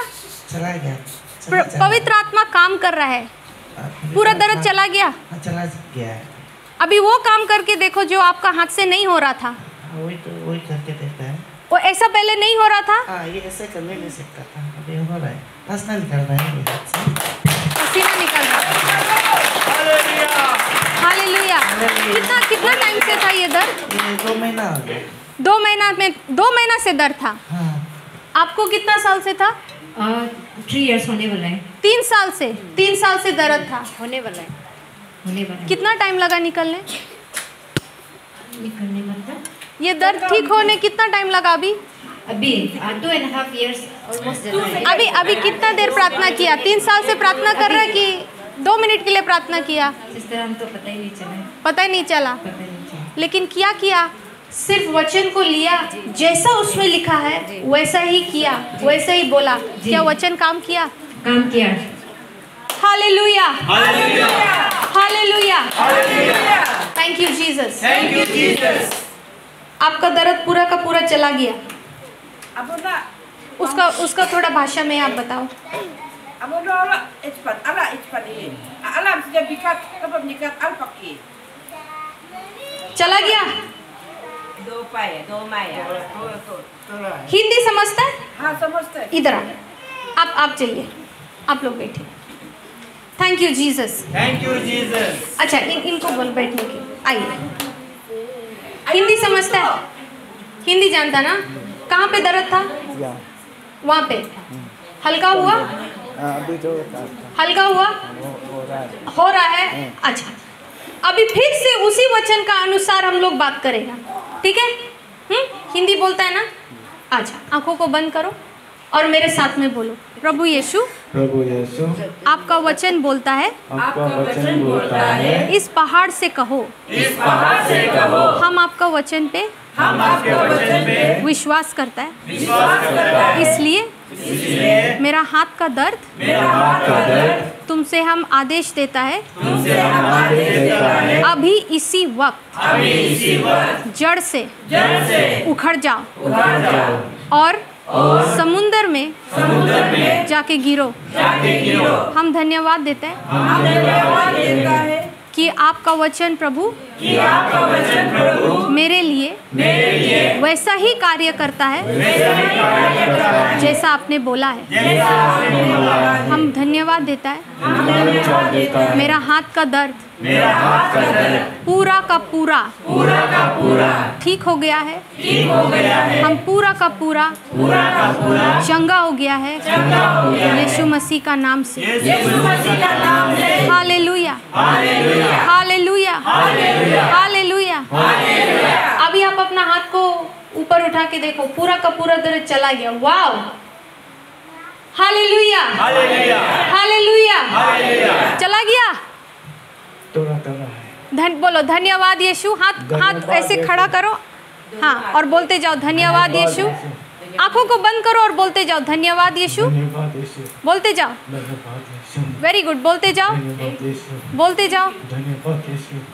पवित्र आत्मा काम कर रहा है, पूरा दर्द चला गया। हाँ, चला गया है। अभी वो काम करके देखो जो आपका हाथ से नहीं हो रहा था। वही करके देखता है। वो ऐसा पहले नहीं हो रहा था। हाँ, ये ऐसे करने नहीं सकता था, अभी हो रहा है। पसीना निकल रहा है मेरे हाथ से। पसीना निकल रहा है। हालेलुया। कितना टाइम से था ये दर्द? ये 2 महीना हो गया। 2 महीना से दर्द था। हाँ। आपको कितना साल से था? 3 years होने वाला है। 3 साल से दर्द था। होने वाला है। कितना टाइम लगा निकलने मतलब ये दर्द ठीक होने? कितना टाइम लगा अभी? 2.5 years ऑलमोस्ट। अभी कितना देर प्रार्थना किया? 3 साल से प्रार्थना कर रहा है कि 2 मिनट के लिए प्रार्थना किया? इस तरह हमको पता ही नहीं चला। पता ही नहीं चला। लेकिन किया सिर्फ वचन को लिया, जैसा उसमें लिखा है वैसा ही किया, वैसा ही बोला। क्या वचन काम किया? Hallelujah, hallelujah, thank you Jesus. आपका दर्द पूरा का पूरा चला गया। उसका थोड़ा भाषा में आप बताओ। चला गया। हिंदी समझता है? हाँ, समझता है। इधर आप चलिए, आप लोग बैठे। Thank you Jesus. Thank you Jesus. अच्छा, इनको बोल बैठने की। आइए। हिंदी समझता है? हिंदी जानता ना? कहाँ पे दर्द था? वहाँ पे। हल्का हुआ? अभी जो हल्का हुआ? हो रहा है। अच्छा, अभी फिर से उसी वचन का अनुसार हम लोग बात करेगा, ठीक है? हिंदी बोलता है ना? अच्छा, आंखों को बंद करो और मेरे साथ में बोलो, प्रभु यीशु, आपका वचन बोलता है, इस पहाड़ से कहो, हम आपका वचन पे विश्वास करता है, इसलिए मेरा हाथ का दर्द तुमसे हम आदेश देता है, अभी इसी वक्त जड़ से उखड़ जाओ और समुंदर में जाके गिरो। हम धन्यवाद देते हैं कि आपका वचन प्रभु मेरे लिए वैसा ही कार्य करता है जैसा आपने बोला है। हम धन्यवाद देता है, मेरा हाथ का दर्द पूरा का पूरा ठीक हो गया है। हम पूरा का पूरा चंगा हो गया है यीशु मसीह का नाम से। Hallelujah, hallelujah, hallelujah. अभी आप अपना हाथ को ऊपर उठा के देखो, पूरा का पूरा दर्द चला गया। वाओ, हालेलुया, हालेलुया, चला गया। बोलो धन्यवाद यीशु। हाथ ऐसे खड़ा करो, हाँ, और बोलते जाओ धन्यवाद यीशु। आंखों को बंद करो और बोलते जाओ धन्यवाद यीशु। बोलते जाओ, वेरी गुड, बोलते जाओ, बोलते जाओ,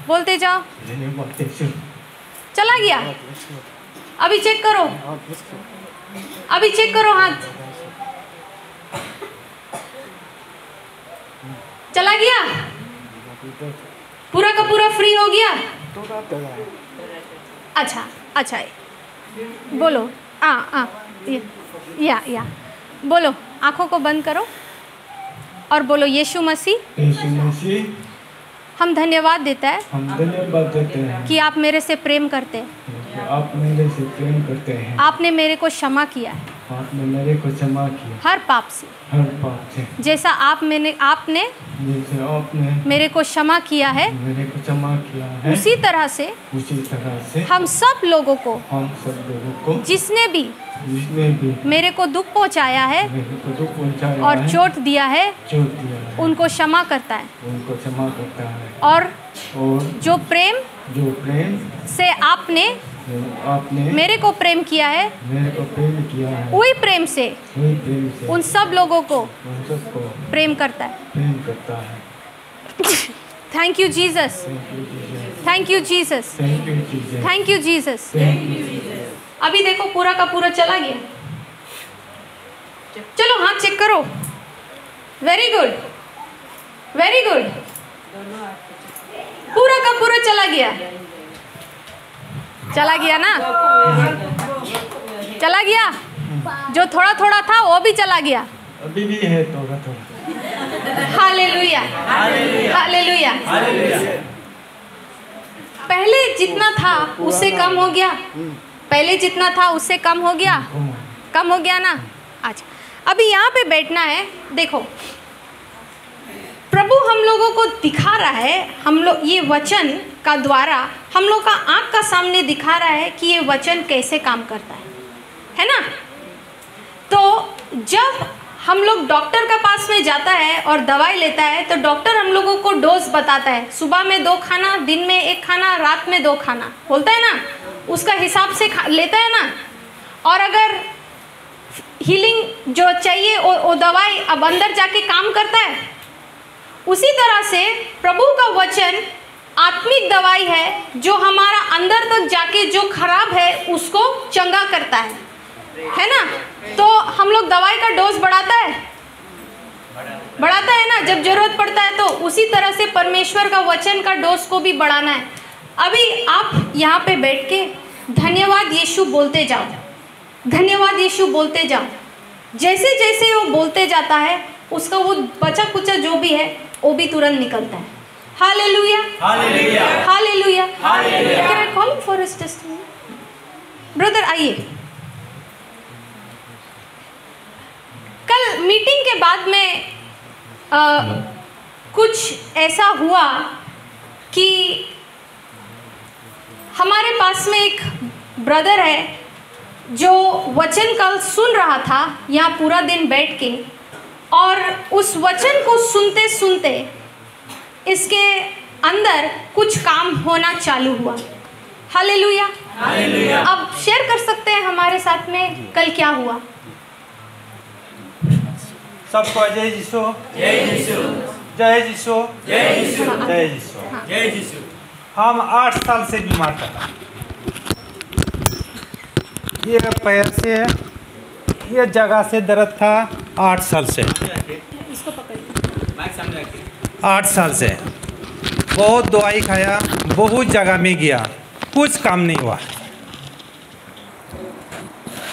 बोलते जाओ। चला गया। अभी चेक करो, अभी चेक करो, हाथ चला गया, पूरा का पूरा फ्री हो गया। अच्छा अच्छा, बोलो या बोलो, आंखों को बंद करो और बोलो यीशु मसीह, हम धन्यवाद देता है कि आप मेरे से प्रेम करते हैं, आपने मेरे को क्षमा किया है, हर पाप से, जैसा आपने मेरे को क्षमा किया है, उसी तरह से हम सब लोगों को जिसने भी मेरे को दुख पहुंचाया है और चोट दिया है, उनको क्षमा करता है। और जो प्रेम से आपने मेरे को प्रेम किया है, वही प्रेम से उन सब लोगों को प्रेम करता है। Thank you Jesus, thank you Jesus, thank you Jesus. अभी देखो पूरा का पूरा चला गया। चलो हाथ चेक करो, वेरी गुड, वेरी गुड। पूरा का पूरा चला गया, चला गया ना, चला गया। जो थोड़ा थोड़ा था वो भी चला गया। अभी भी है थोड़ा थोड़ा। Hallelujah, hallelujah. पहले जितना था उससे कम हो गया, पहले जितना था उससे कम हो गया, कम हो गया ना। अच्छा, अभी यहाँ पे बैठना है। देखो, प्रभु हम लोगों को दिखा रहा है, हम लोग ये वचन का द्वारा हम लोग का आँख का सामने दिखा रहा है कि ये वचन कैसे काम करता है ना। तो जब हम लोग डॉक्टर का पास में जाता है और दवाई लेता है तो डॉक्टर हम लोगों को डोज बताता है, सुबह में 2 खाना, दिन में 1 खाना, रात में 2 खाना, बोलता है ना, उसका हिसाब से लेता है ना। और अगर हीलिंग जो चाहिए वो दवाई अब अंदर जाके काम करता है। उसी तरह से प्रभु का वचन आत्मिक दवाई है जो हमारा अंदर तक जाके जो खराब है उसको चंगा करता है ना। तो हम लोग दवाई का डोज बढ़ाता है ना जब जरूरत पड़ता है। तो उसी तरह से परमेश्वर का वचन का डोज को भी बढ़ाना है। अभी आप यहाँ पे बैठ के धन्यवाद यीशु बोलते जाओ, धन्यवाद यीशु बोलते जाओ। जैसे जैसे वो बोलते जाता है उसका वो बचा कुचा जो भी है वो भी तुरंत निकलता है। Hallelujah, hallelujah, hallelujah, hallelujah. Can I call for his testimony? Brother आइए। कल मीटिंग के बाद में कुछ ऐसा हुआ कि हमारे पास में एक ब्रदर है जो वचन कल सुन रहा था यहाँ पूरा दिन बैठ के, और उस वचन को सुनते सुनते इसके अंदर कुछ काम होना चालू हुआ। Hallelujah, hallelujah. अब शेयर कर सकते हैं हमारे साथ में कल क्या हुआ? सबको जय यीशु, जय यीशु, जय यीशु, जय यीशु, जय यीशु, जय यीशु। हम 8 साल से बीमार था। ये पैर से, ये जगह से दर्द था 8 साल से। इसको पकड़िए। 8 साल से बहुत दवाई खाया, बहुत जगह में गया, कुछ काम नहीं हुआ।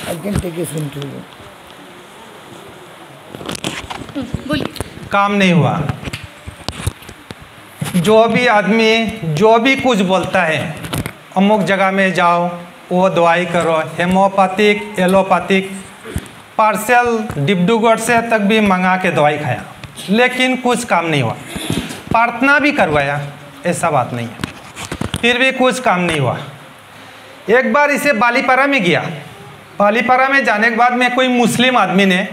I can take this into you. बोलिए। काम नहीं हुआ। जो भी आदमी जो भी कुछ बोलता है, अमुक जगह में जाओ, वो दवाई करो, हेमोपैथिक, एलोपैथिक, पार्सल डिब्रूगढ़ से तक भी मंगा के दवाई खाया, लेकिन कुछ काम नहीं हुआ। प्रार्थना भी करवाया, ऐसा बात नहीं है, फिर भी कुछ काम नहीं हुआ। एक बार इसे बालीपारा में गया। बालीपारा में जाने के बाद में कोई मुस्लिम आदमी ने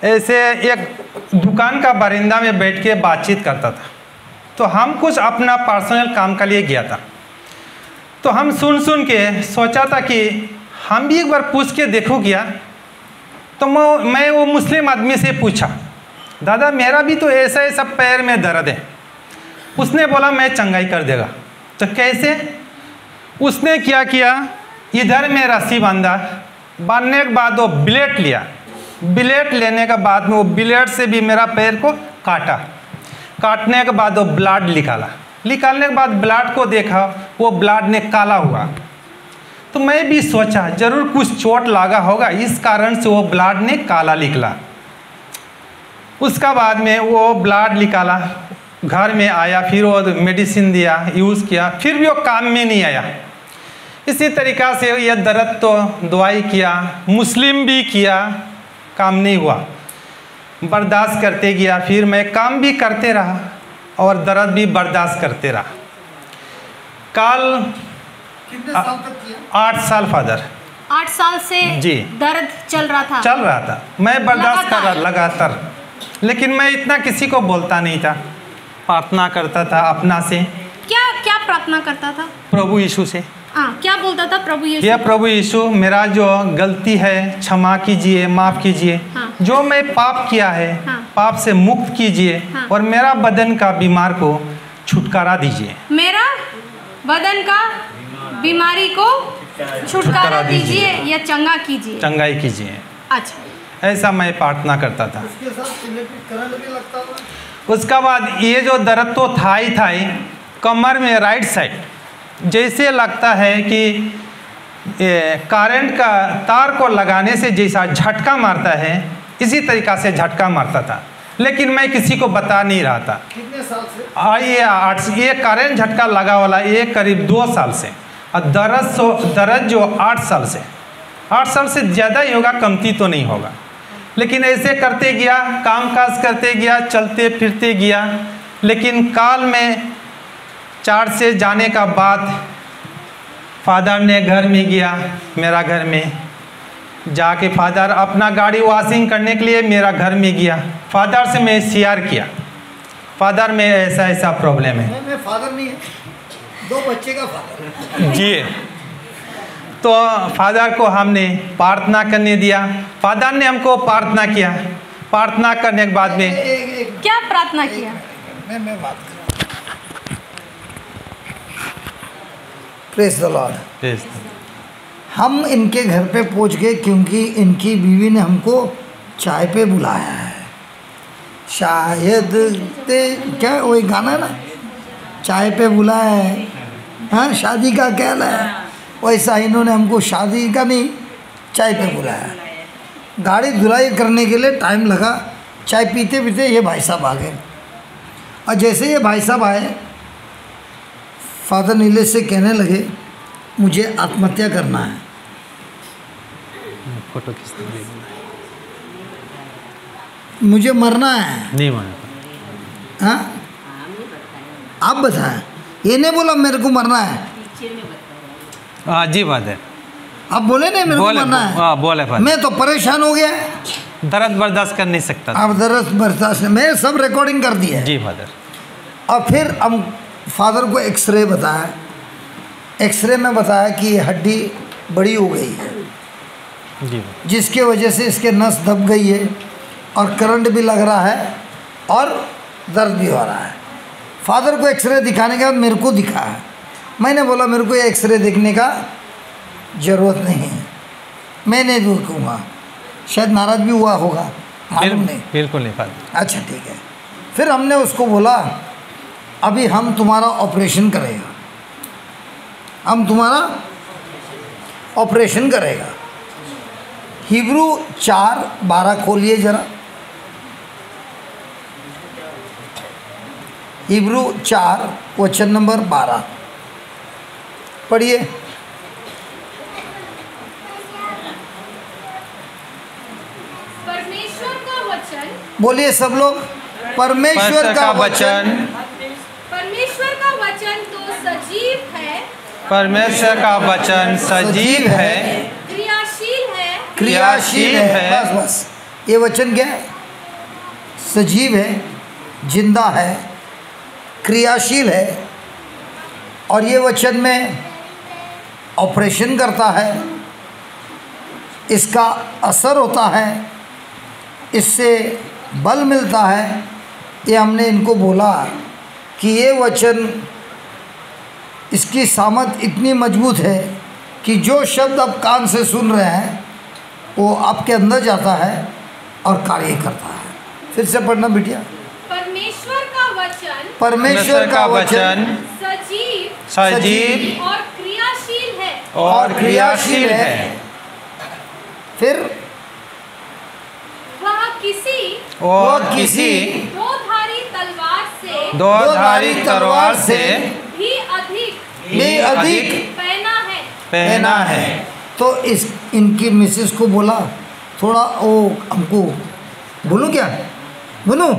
ऐसे एक दुकान का बरिंदा में बैठ के बातचीत करता था। तो हम कुछ अपना पर्सनल काम के लिए गया था। तो हम सुन के सोचा था कि हम भी एक बार पूछ के देखो क्या। तो मैं वो मुस्लिम आदमी से पूछा, दादा मेरा भी तो ऐसा ऐसा पैर में दर्द है। उसने बोला मैं चंगाई कर देगा। तो कैसे? उसने क्या किया, इधर में रस्सी बांधा, बांधने के बाद वो ब्लेड लिया, ब्लेड लेने के बाद में वो ब्लेड से भी मेरा पैर को काटा, काटने के बाद वो ब्लड निकाला, निकालने के बाद ब्लड को देखा, वो ब्लड ने काला हुआ। तो मैं भी सोचा जरूर कुछ चोट लगा होगा, इस कारण से वो ब्लड ने काला निकला। उसका बाद में वो ब्लड निकाला, घर में आया, फिर वो मेडिसिन दिया, यूज़ किया, फिर भी वो काम में नहीं आया। इसी तरीक़ा से ये दर्द तो दवाई किया, मुस्लिम भी किया, काम नहीं हुआ, बर्दाश्त करते गया। फिर मैं काम भी करते रहा और दर्द भी बर्दाश्त करते रहा। कल कितने साल तक किया? 8 साल फादर। 8 साल से जी दर्द चल रहा था। चल रहा था, मैं बर्दाश्त कर रहा लगातार, लेकिन मैं इतना किसी को बोलता नहीं था, प्रार्थना करता था अपना से। क्या क्या प्रार्थना करता था? प्रभु यीशु से। क्या बोलता था प्रभु यीशु? ये प्रभु यीशु मेरा जो गलती है क्षमा कीजिए, माफ़ कीजिए। हाँ। जो मैं पाप किया है, हाँ। पाप से मुक्त कीजिए। हाँ। और मेरा बदन का बीमार को छुटकारा दीजिए। मेरा बदन का बीमारी को छुटकारा दीजिए या चंगा कीजिए। चंगाई कीजिए। अच्छा, ऐसा मैं प्रार्थना करता था। उसके साथ इलेक्ट्रिक करंट भी लगता था। उसका बाद ये जो दर्द तो था ही कमर में राइट साइड जैसे लगता है कि करंट का तार को लगाने से जैसा झटका मारता है, इसी तरीक़ा से झटका मारता था, लेकिन मैं किसी को बता नहीं रहा था। कितने साल से? ये करंट झटका लगा वाला ये करीब 2 साल से, और दर्द जो 8 साल से ज़्यादा ही होगा, कमती तो नहीं होगा। लेकिन ऐसे करते गया, काम काज करते गया, चलते फिरते गया। लेकिन काल में 4 से जाने का बाद फादर ने घर में गया, मेरा घर में जाके फादर अपना गाड़ी वॉशिंग करने के लिए मेरा घर में गया। फादर से मैं शेयर किया, फादर में ऐसा ऐसा प्रॉब्लम है। मैं फादर नहीं है, 2 बच्चे का फादर जी। तो फादर को हमने प्रार्थना करने दिया, फादर ने हमको प्रार्थना किया। प्रार्थना करने के बाद में क्या प्रार्थना किया? मैं बात कर, प्रेज द लॉर्ड। हम इनके घर पे पहुंच गए क्योंकि इनकी बीवी ने हमको चाय पे बुलाया है। शायद क्या वही गाना ना, चाय पे बुलाया है, हाँ शादी का कहला है, वैसा इन्होंने हमको शादी का नहीं चाय पे बुलाया। गाड़ी धुलाई करने के लिए टाइम लगा, चाय पीते पीते ये भाई साहब आ गए। और जैसे ये भाई साहब आए, फादर नीलेश से कहने लगे मुझे आत्महत्या करना है। फोटो खींचते मुझे मरना है। नहीं माना। हाँ आप बताएं, ये नहीं बोला मेरे को मरना है। हाँ जी बात है, आप बोले नहीं मेरे को मरना है। हाँ बोले फादर। मैं तो परेशान हो गया, दर्द बर्दाश्त कर नहीं सकता। आप दर्द बर्दाश्त, मैं सब रिकॉर्डिंग कर दिया जी फादर। और फिर हम फादर को एक्सरे बताया। एक्सरे में बताया कि ये हड्डी बड़ी हो गई है जी, जिसके वजह से इसके नस दब गई है और करंट भी लग रहा है और दर्द भी हो रहा है। फादर को एक्सरे दिखाने के बाद मेरे को दिखा है। मैंने बोला मेरे को ये एक्सरे देखने का ज़रूरत नहीं है, मैं नहीं देखूँगा। शायद नाराज़ भी हुआ होगा, मालूम नहीं। बिल्कुल नहीं फादर। अच्छा ठीक है। फिर हमने उसको बोला अभी हम तुम्हारा ऑपरेशन करेगा, हम तुम्हारा ऑपरेशन करेगा। हिब्रू 4:12 खोलिए जरा। हिब्रू 4 वचन नंबर 12 पढ़िए। परमेश्वर का वचन, बोलिए सब लोग, परमेश्वर का वचन। परमेश्वर का वचन तो सजीव है, परमेश्वर का वचन सजीव है, क्रियाशील है, क्रियाशील है। बस बस, ये वचन क्या है? सजीव है, जिंदा है, क्रियाशील है। और ये वचन में ऑपरेशन करता है, इसका असर होता है, इससे बल मिलता है। ये हमने इनको बोला कि ये वचन, इसकी सामर्थ इतनी मजबूत है कि जो शब्द आप कान से सुन रहे हैं वो आपके अंदर जाता है और कार्य करता है। फिर से पढ़ना बिटिया। परमेश्वर का वचन, परमेश्वर का वचन सजीव और क्रियाशील है, और क्रियाशील है। फिर वह किसी दो धारी तलवार से भी अधिक पहना है। तो इस इनकी मिसेस को बोला थोड़ा वो हमको बोलूँ क्या बोलूँ,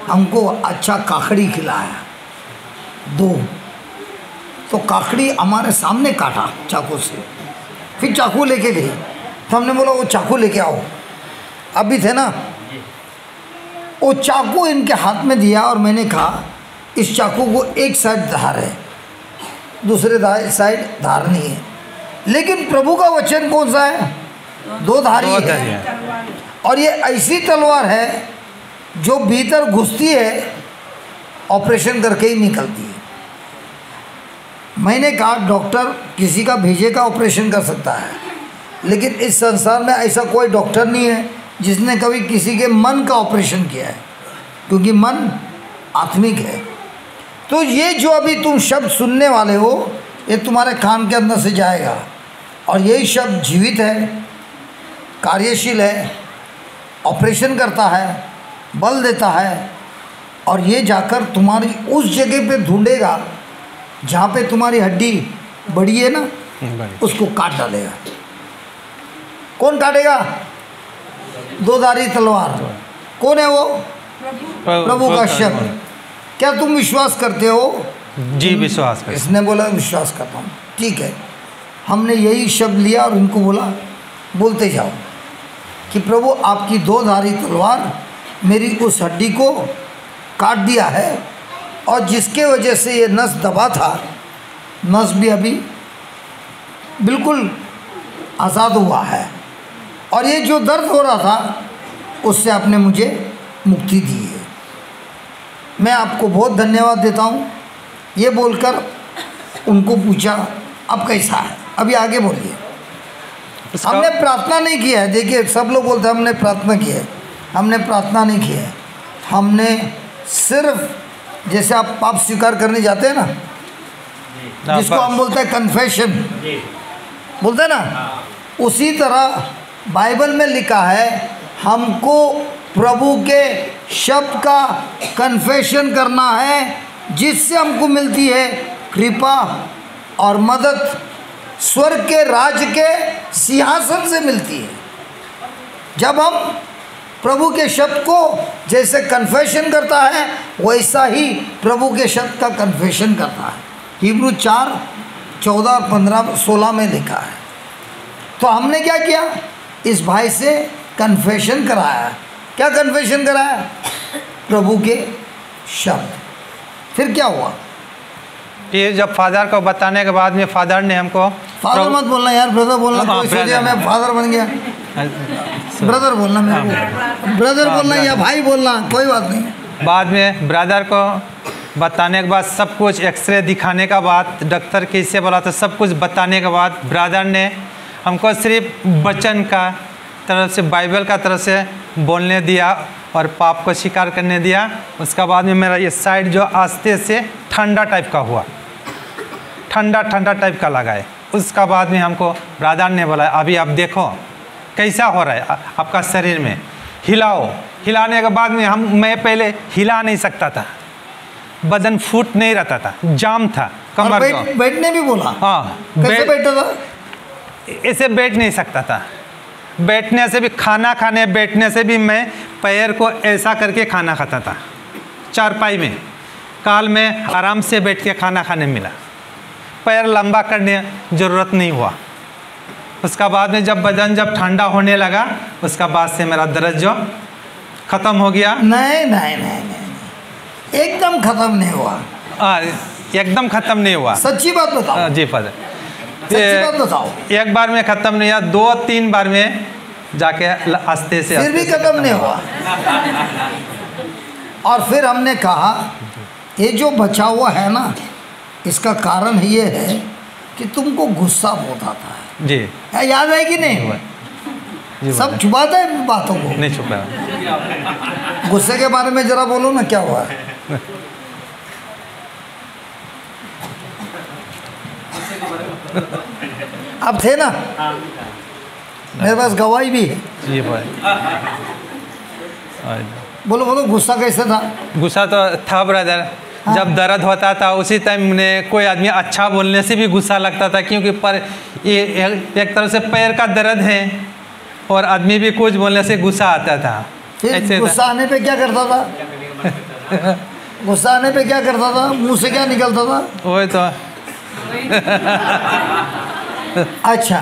हमको अच्छा काकड़ी खिलाया 2। तो काकड़ी हमारे सामने काटा चाकू से, फिर चाकू लेके गई। तो हमने बोला वो चाकू लेके आओ, अभी थे ना। वो चाकू इनके हाथ में दिया और मैंने कहा इस चाकू को एक साइड धार है, दूसरे साइड धार नहीं है। लेकिन प्रभु का वचन कौन सा है? 2 धारी है। और ये ऐसी तलवार है जो भीतर घुसती है, ऑपरेशन करके ही निकलती है। मैंने कहा डॉक्टर किसी का भेजे का ऑपरेशन कर सकता है, लेकिन इस संसार में ऐसा कोई डॉक्टर नहीं है जिसने कभी किसी के मन का ऑपरेशन किया है, क्योंकि मन आत्मिक है। तो ये जो अभी तुम शब्द सुनने वाले हो, ये तुम्हारे कान के अंदर से जाएगा, और यही शब्द जीवित है, कार्यशील है, ऑपरेशन करता है, बल देता है, और ये जाकर तुम्हारी उस जगह पे ढूंढेगा जहाँ पे तुम्हारी हड्डी बड़ी है ना, उसको काट डालेगा। कौन काटेगा? दोधारी तलवार। कौन है वो? प्रभु का शब्द। क्या तुम विश्वास करते हो? जी विश्वास करते। इसने बोला विश्वास करता हूँ। ठीक है, हमने यही शब्द लिया और उनको बोला बोलते जाओ कि प्रभु आपकी दोधारी तलवार मेरी उस हड्डी को काट दिया है, और जिसके वजह से ये नस दबा था, नस भी अभी बिल्कुल आज़ाद हुआ है, और ये जो दर्द हो रहा था उससे आपने मुझे मुक्ति दी है। मैं आपको बहुत धन्यवाद देता हूँ। ये बोलकर उनको पूछा अब कैसा है? अभी आगे बोलिए। हमने प्रार्थना नहीं किया है। देखिए सब लोग बोलते हैं हमने प्रार्थना की है। हमने प्रार्थना नहीं की है। हमने सिर्फ जैसे आप पाप स्वीकार करने जाते हैं ना, जिसको हम बोलते हैं कन्फेशन, बोलते हैं ना, उसी तरह बाइबल में लिखा है हमको प्रभु के शब्द का कन्फेशन करना है, जिससे हमको मिलती है कृपा और मदद, स्वर्ग के राज के सिंहासन से मिलती है। जब हम प्रभु के शब्द को जैसे कन्फेशन करता है, वैसा ही प्रभु के शब्द का कन्फेशन करता है। हिब्रू 4:14, 15, 16 में लिखा है। तो हमने क्या किया? इस भाई से कन्फेशन कराया। क्या कन्फेशन कराया? प्रभु के शब्द। फिर क्या हुआ? ये जब फादर को बताने के बाद में फादर ने हमको, फादर मत बोलना यार, ब्रदर बोलना। कोई सोचे मैं फादर बन गया। ब्रदर बोलना, मेरे को ब्रदर बोलना या भाई बोलना, कोई बात नहीं। बाद में ब्रदर को बताने के बाद सब कुछ एक्सरे दिखाने का बाद, डॉक्टर कैसे बोला तो सब कुछ बताने के बाद ब्रदर ने हमको सिर्फ वचन का तरफ से, बाइबल का तरफ से बोलने दिया और पाप को स्वीकार करने दिया। उसका बाद में मेरा ये साइड जो आस्ते से ठंडा टाइप का हुआ, ठंडा टाइप का लगा है। उसका बाद में हमको ब्रदर ने बोला अभी आप देखो कैसा हो रहा है आपका शरीर में, हिलाओ। हिलाने के बाद में मैं पहले हिला नहीं सकता था, बदन फूट नहीं रहता था, जाम था कमर को। बैठने भी बोला? हाँ, कैसे बैठा था? ऐसे बैठ नहीं सकता था। बैठने से भी, खाना खाने बैठने से भी मैं पैर को ऐसा करके खाना खाता था चारपाई में। काल में आराम से बैठ के खाना खाने मिला, पैर लंबा करने ज़रूरत नहीं हुआ। उसका बाद में जब बदन जब ठंडा होने लगा, उसका बाद से मेरा दर्द जो ख़त्म हो गया। नहीं, एकदम ख़त्म नहीं हुआ। एकदम ख़त्म नहीं हुआ। सच्ची बात बताओ। जी फादर, सच्ची बात बताओ। एक बार में ख़त्म नहीं हुआ, 2-3 बार में जाके आस्ते से, फिर भी ख़त्म नहीं हुआ। और फिर हमने कहा ये जो बचा हुआ है ना, इसका कारण ये है कि तुमको गुस्सा बहुत आता है। जी याद है कि नहीं? जी सब छुपाता है बातों को, नहीं छुपा। गुस्से के बारे में जरा बोलो ना, क्या हुआ है? अब थे ना, मेरे पास गवाही भी है। जी बोलो बोलो, गुस्सा कैसे था? गुस्सा तो था ब्रदर। जब दर्द होता था उसी टाइम में कोई आदमी अच्छा बोलने से भी गुस्सा लगता था, क्योंकि पर ये एक तरह से पैर का दर्द है और आदमी भी कुछ बोलने से गुस्सा आता था। फिर गुस्सा आने पे क्या करता था? गुस्सा आने पे क्या करता था? मुंह से क्या निकलता था? वही तो। अच्छा,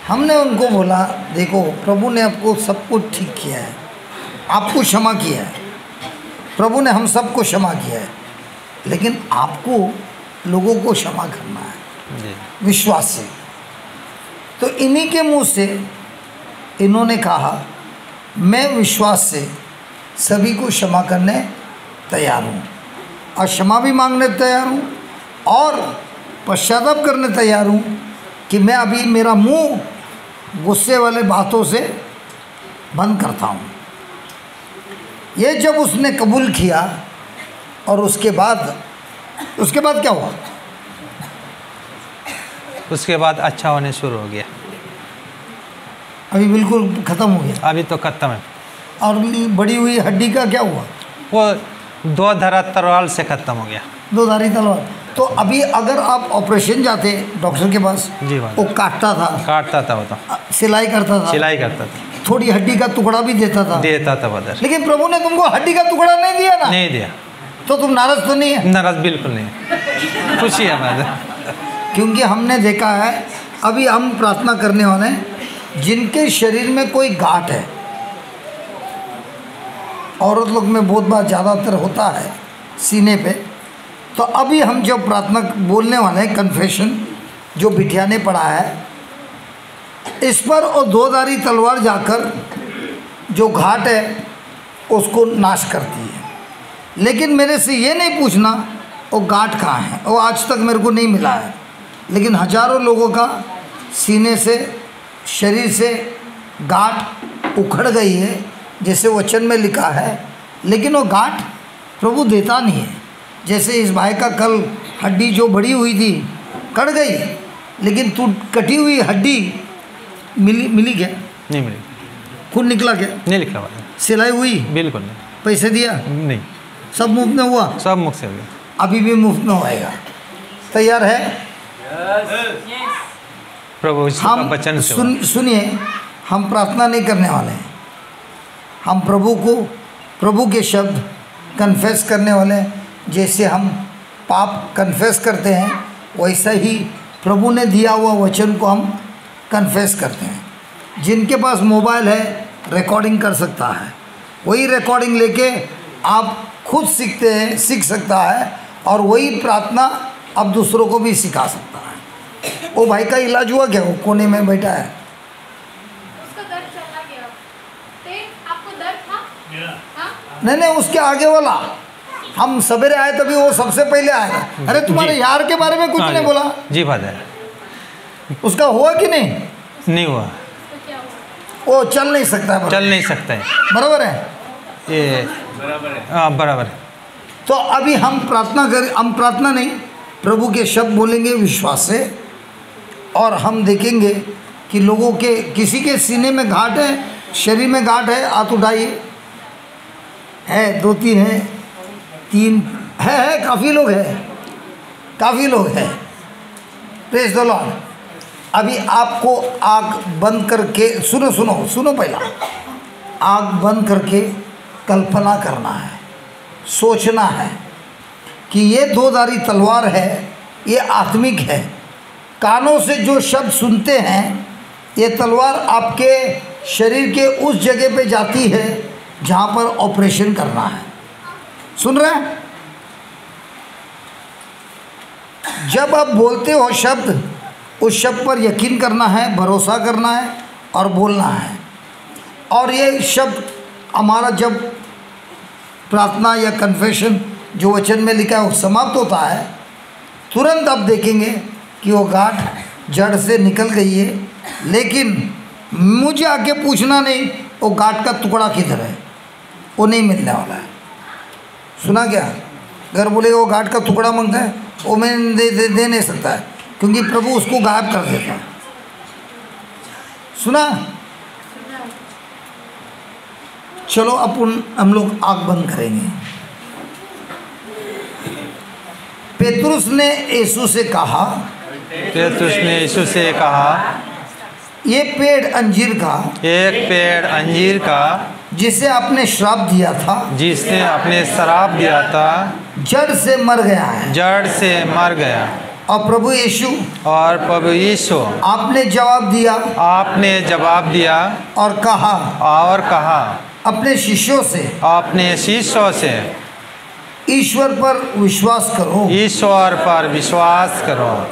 हमने उनको बोला देखो प्रभु ने आपको सब कुछ ठीक किया है, आपको क्षमा किया है, प्रभु ने हम सबको क्षमा किया है, लेकिन आपको लोगों को क्षमा करना है विश्वास से। तो इन्हीं के मुंह से इन्होंने कहा मैं विश्वास से सभी को क्षमा करने तैयार हूँ, और क्षमा भी मांगने तैयार हूँ, और पश्चाताप करने तैयार हूँ कि मैं अभी मेरा मुंह गुस्से वाले बातों से बंद करता हूँ। ये जब उसने कबूल किया और उसके बाद क्या हुआ? उसके बाद अच्छा होने शुरू हो गया। अभी बिल्कुल ख़त्म हो गया? अभी तो ख़त्म है। और बड़ी हुई हड्डी का क्या हुआ? वो 2 धारा तलवार से ख़त्म हो गया। 2 धारी तलवार। तो अभी अगर आप ऑपरेशन जाते डॉक्टर के पास, जी बात, वो काटता था वो तो सिलाई करता था, थोड़ी हड्डी का टुकड़ा भी देता था बदर। लेकिन प्रभु ने तुमको हड्डी का टुकड़ा नहीं दिया ना? नहीं दिया। तो तुम नाराज तो नहीं है? नाराज बिल्कुल नहीं, खुशी है मदर। क्योंकि हमने देखा है, अभी हम प्रार्थना करने वाले हैं जिनके शरीर में कोई गांठ है। औरत लोग में बहुत बार ज़्यादातर होता है सीने पे। तो अभी हम जब प्रार्थना बोलने वाले हैं, कन्फेशन जो बिटिया ने पढ़ा है, इस पर और 2 धारी तलवार जाकर जो घाट है उसको नाश करती है। लेकिन मेरे से ये नहीं पूछना वो गांठ कहाँ है, वो आज तक मेरे को नहीं मिला है। लेकिन हजारों लोगों का सीने से, शरीर से गांठ उखड़ गई है, जैसे वचन में लिखा है। लेकिन वो गांठ प्रभु देता नहीं है। जैसे इस भाई का कल हड्डी जो बड़ी हुई थी कट गई, लेकिन तू कटी हुई हड्डी मिली क्या? नहीं मिली। खून निकला क्या? नहीं निकला। सिलाई हुई? बिल्कुल नहीं। पैसे दिया? नहीं। सब मुफ्त में हुआ? सब मुफ्त से हुआ। अभी भी मुफ्त में होएगा। तैयार है? प्रभु हम वचन सुनिए, हम प्रार्थना नहीं करने वाले हैं। हम प्रभु के शब्द कन्फेस करने वाले हैं। जैसे हम पाप कन्फेस करते हैं, वैसा ही प्रभु ने दिया हुआ वचन को हम कन्फेस करते हैं। जिनके पास मोबाइल है रिकॉर्डिंग कर सकता है, वही रिकॉर्डिंग लेके आप खुद सीख सकता है, और वही प्रार्थना अब दूसरों को भी सिखा सकता है। वो भाई का इलाज हुआ क्या? वो कोने में बैठा है। उसका दर्द चला गया। आपको दर्द था? नहीं, उसके आगे वाला। हम सवेरे आए तभी वो सबसे पहले आएगा। अरे तुम्हारे यार के बारे में कुछ नहीं बोला? जी फादर। उसका हुआ कि नहीं हुआ? वो चल नहीं सकता है। बराबर है ये? बराबर है। तो अभी हम प्रार्थना नहीं, प्रभु के शब्द बोलेंगे विश्वास से, और हम देखेंगे कि लोगों के किसी के सीने में गांठ है, शरीर में गांठ है, हाथ उठाइए। है 2-3 है, 3 है, काफ़ी लोग हैं। Praise the Lord. अभी आपको आँख बंद करके सुनो पहला। आँख बंद करके कल्पना करना है, सोचना है कि ये 2 धारी तलवार है, ये आत्मिक है। कानों से जो शब्द सुनते हैं, ये तलवार आपके शरीर के उस जगह पे जाती है जहाँ पर ऑपरेशन करना है। सुन रहे हैं? जब आप बोलते हो शब्द, उस शब्द पर यकीन करना है, भरोसा करना है और बोलना है। और ये शब्द हमारा जब प्रार्थना या कन्फेशन जो वचन में लिखा है वो समाप्त होता है, तुरंत आप देखेंगे कि वो गांठ जड़ से निकल गई है। लेकिन मुझे आके पूछना नहीं वो गांठ का टुकड़ा किधर है, वो नहीं मिलने वाला है। सुना क्या? अगर बोले वो गांठ का टुकड़ा मांगता है, वो मैं दे नहीं सकता है, क्योंकि प्रभु उसको गायब कर देता है। सुना? चलो अपन हम लोग आँख बंद करेंगे। पेतरुस ने यीशु से कहा, ये पेड़ अंजीर का जिसे आपने श्राप दिया था, जड़ से मर गया। और प्रभु यीशु आपने जवाब दिया और कहा अपने शिष्यों से ईश्वर पर विश्वास करो।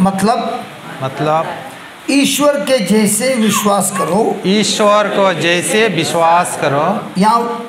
मतलब ईश्वर के जैसे विश्वास करो। यहाँ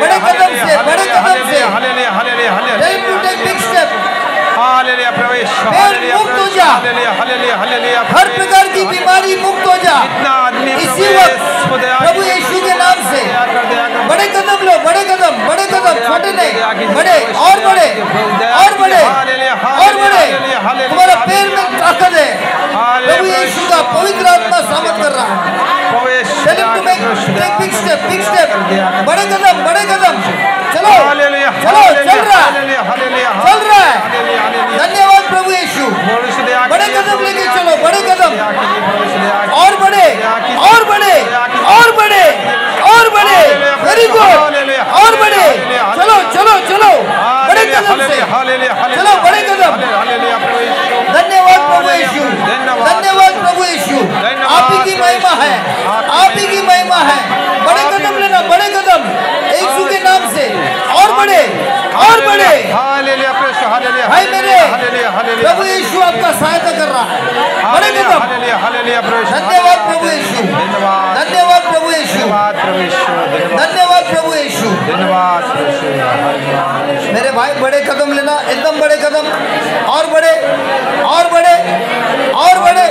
बड़े कदम से, बड़े कदम से। Hallelujah hallelujah Tell him to take big step. Hallelujah प्रवेश हालेलुया मुक्त हो जा। हालेलुया हालेलुया हालेलुया हर प्रकार की बीमारी मुक्त हो जा इतना आदमी इसी वक्त प्रभु यीशु के नाम से। बड़े कदम लो, बड़े कदम, बड़े कदम, छोटे नहीं, बड़े और बड़े और बड़े और बड़े। तुम्हारा पैर में ताकत है। प्रभु यीशु का पवित्र आत्मा सामर्थ कर रहा है। Tell him to make big step, big step. बड़े कदम, बड़े कदम। चलो चलो, चल रहा है, चल रहा है। धन्यवाद प्रभु यीशु। बड़े कदम लेके चलो, बड़े कदम और बड़े और बड़े और बड़े और बड़े। वेरी गुड, और बड़े। चलो चलो चलो, बड़े कदम से चलो, बड़े कदम। धन्यवाद प्रभु यीशु, धन्यवाद प्रभु यीशु। आप ही की महिमा है, आप ही की महिमा है। बड़े कदम लेना, बड़े कदम यीशु के नाम से, और बड़े और बड़े। भाई मेरे प्रभु यीशु आपका सहायता कर रहा है। बड़े कदम। धन्यवाद प्रभु यीशु, धन्यवाद प्रभु यीशु, धन्यवाद प्रभु यीशु। मेरे भाई बड़े कदम लेना, एकदम बड़े कदम, और बड़े और बड़े और बड़े।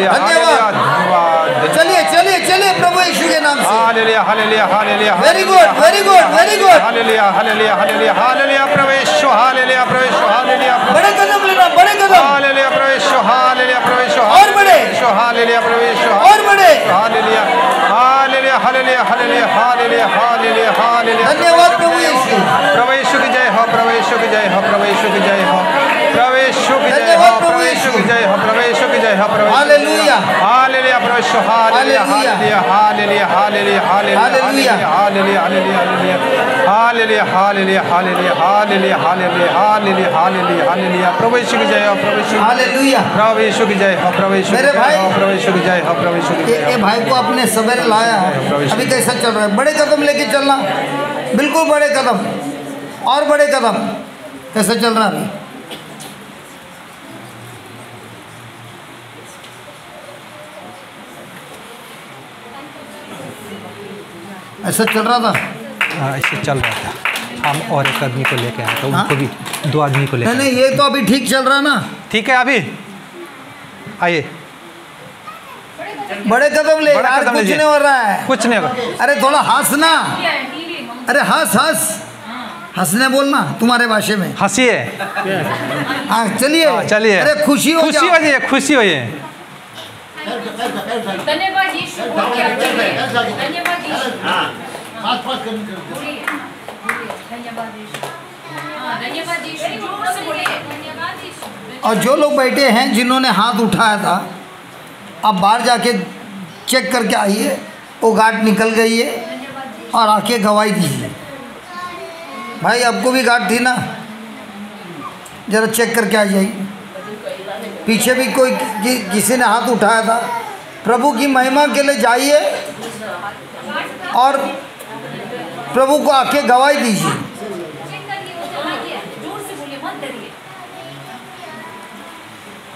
धन्यवाद। चलिए चलिए चलिए प्रभु यीशु के नाम से। Very good, very good, very good. Hallelujah प्रवेश, हालेलुया प्रवेश, हालेलुया बड़े कदम लेना, बड़े कदम, हालेलुया प्रवेश, हालेलुया प्रवेश, और बड़े हालेलुया प्रवेश, और बड़े। Hallelujah hallelujah hallelujah hallelujah hallelujah hallelujah hallelujah. धन्यवाद प्रभु यीशु। प्रवेश की जय हो, प्रवेश की जय हो, प्रवेश की जय हो, प्रवेश की जय हो, धन्यवाद प्रभु प्रवेश यीशु। की जय हो, प्रवेश की जय हो, प्रवेश। हालेलुया हालेलुया प्रवेश, hallelujah hallelujah hallelujah hallelujah hallelujah hallelujah. Hallelujah hallelujah hallelujah hallelujah hallelujah hallelujah hallelujah hallelujah hallelujah. प्रवेश की जय हो, प्रवेश हालेलुया। प्रवेश की जय हो, प्रवेश मेरे भाई, प्रवेश की जय हो, प्रवेश की ये भाई को अपने सवेरे लाया है, अभी कैसा चल रहा है? बड़े कदम लेके चलना, बिल्कुल बड़े कदम और बड़े कदम। कैसा चल रहा है अभी? ऐसा चल रहा था? हाँ ऐसे चल रहा था। हम और एक आदमी को लेके आए थे, उनको भी 2 आदमी को लेके। नहीं, ये तो अभी ठीक चल रहा ना। ठीक है, अभी आइए। बड़े कदम ले यार, कुछ नहीं हो रहा है, कुछ नहीं होगा। अरे थोड़ा हंसना, अरे हंस हंस, हंसने बोलना तुम्हारे भाषा में। हंसिए। हाँ चलिए चलिए। अरे खुशी हो खुशी हो जाइए, खुशी हो जाइए। धन्यवाद यीशु, धन्यवाद यीशु, धन्यवाद यीशु। और जो लोग बैठे हैं जिन्होंने हाथ उठाया था, अब बाहर जाके चेक करके आइए, वो गांठ निकल गई है और आके गवाही दीजिए। भाई आपको भी गांठ थी ना, ज़रा चेक करके आ जाइए। पीछे भी कोई किसी ने हाथ उठाया था। प्रभु की महिमा के लिए जाइए और प्रभु को आके गवाही दीजिए।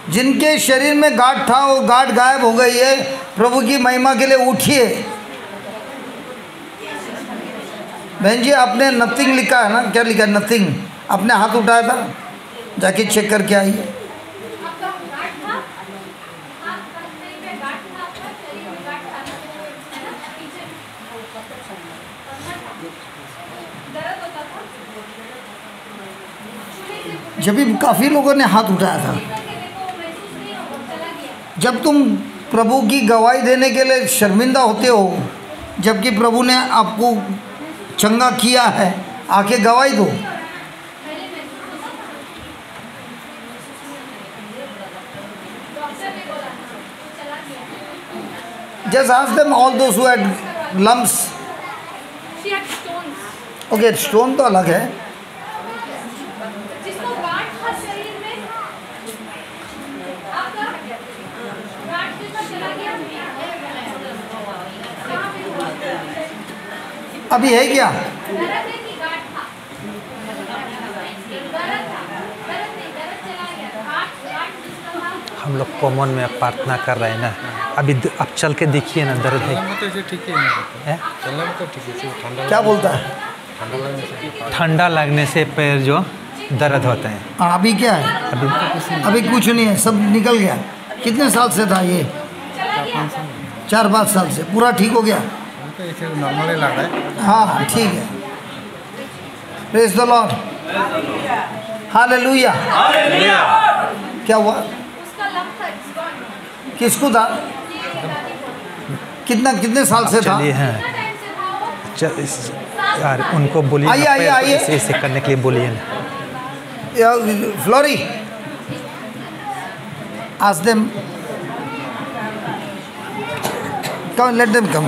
जिनके शरीर में गांठ था वो गांठ गायब हो गई है। प्रभु की महिमा के लिए उठिए। बहन जी आपने नथिंग लिखा है ना? क्या लिखा है? नथिंग। आपने हाथ उठाया था, जाके चेक करके आइए। जब भी काफ़ी लोगों ने हाथ उठाया था। जब तुम प्रभु की गवाही देने के लिए शर्मिंदा होते हो, जबकि प्रभु ने आपको चंगा किया है, आके गवाही दो। Just ask them, all those who had lumps. Okay, stone तो अलग है। अभी है क्या? हम लोग कॉमन में प्रार्थना कर रहे हैं ना। अभी अब चल के देखिए ना, दर्द है। तो ठीक है, चलने में तो ठीक है, ठंडा। क्या बोलता है? ठंडा लगने से पैर जो दर्द होते हैं। अभी क्या है? अभी कुछ नहीं है, सब निकल गया। कितने साल से था ये? 4-5 साल से पूरा ठीक हो गया? नॉर्मल ही लग रहा है। हाँ ठीक है। Praise the Lord, hallelujah. क्या हुआ? किसको था? कितने साल से था? चलिए हैं यार, उनको बोलिए आइए आइए आइए, ऐसे करने के लिए बोलिए ना। Flory, ask them, come, let them come.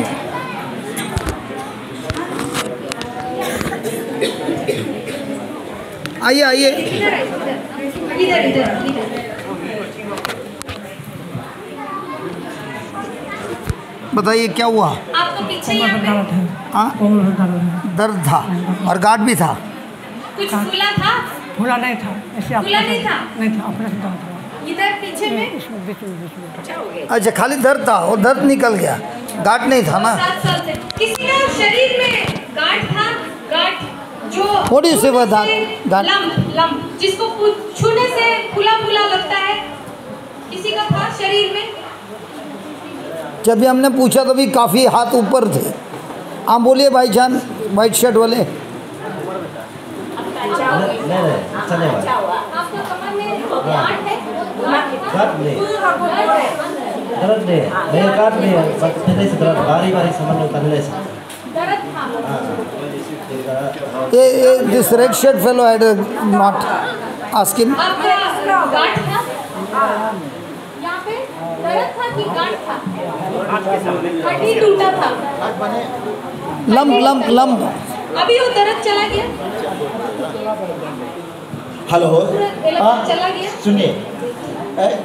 आइए आइए। इधर बताइए क्या हुआ? आपको पीछे यहाँ पे हाँ, दर्द था और गांठ भी था। कुछ फूला था? फूला नहीं था, ऐसे फूला नहीं था? नहीं था, ऑपरेशन था। इधर पीछे में इसमें बीच में अच्छा, खाली दर्द था और दर्द निकल गया, गांठ नहीं था ना? 7 साल से किसी का शरीर में गांठ था? गांठ जो What do you say about that? गांठ? लम्ब जिसको छूने से फूला फूला लगता है, किसी का था शरीर में? जब भी हमने पूछा तो भी काफ़ी हाथ ऊपर थे। आप बोलिए भाईजान, वाइट शर्ट वाले। आपको कमर में गांठ है? दर्द नहीं, मेरे काट नहीं है, बस पहले से दर्द बारी समझ लो पहले से दर्द था। ये this red shirt fellow had not ask him. आपका गांठ था यहाँ पे? दर्द था कि गांठ था? हड्डी टूटा था? लंब। अभी वो दर्द चला गया? हेलो, चला गया? सुनिए,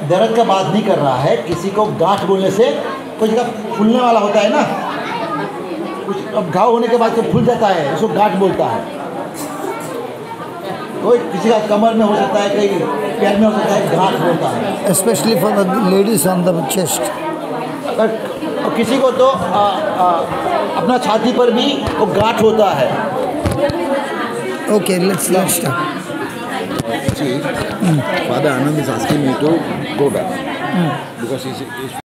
दर्द का बात नहीं कर रहा है। किसी को गांठ बोलने से कुछ जगह फूलने वाला होता है ना, कुछ अब घाव होने के बाद तो फूल जाता है, उसको गांठ बोलता है। कोई किसी का कमर में हो सकता है, कहीं पैर में हो सकता है, गांठ बोलता है। Specially for the ladies on the chest. और किसी को तो अपना छाती पर भी वो गांठ होता है। Okay, let's start. Father Anand is asking me to go back because he's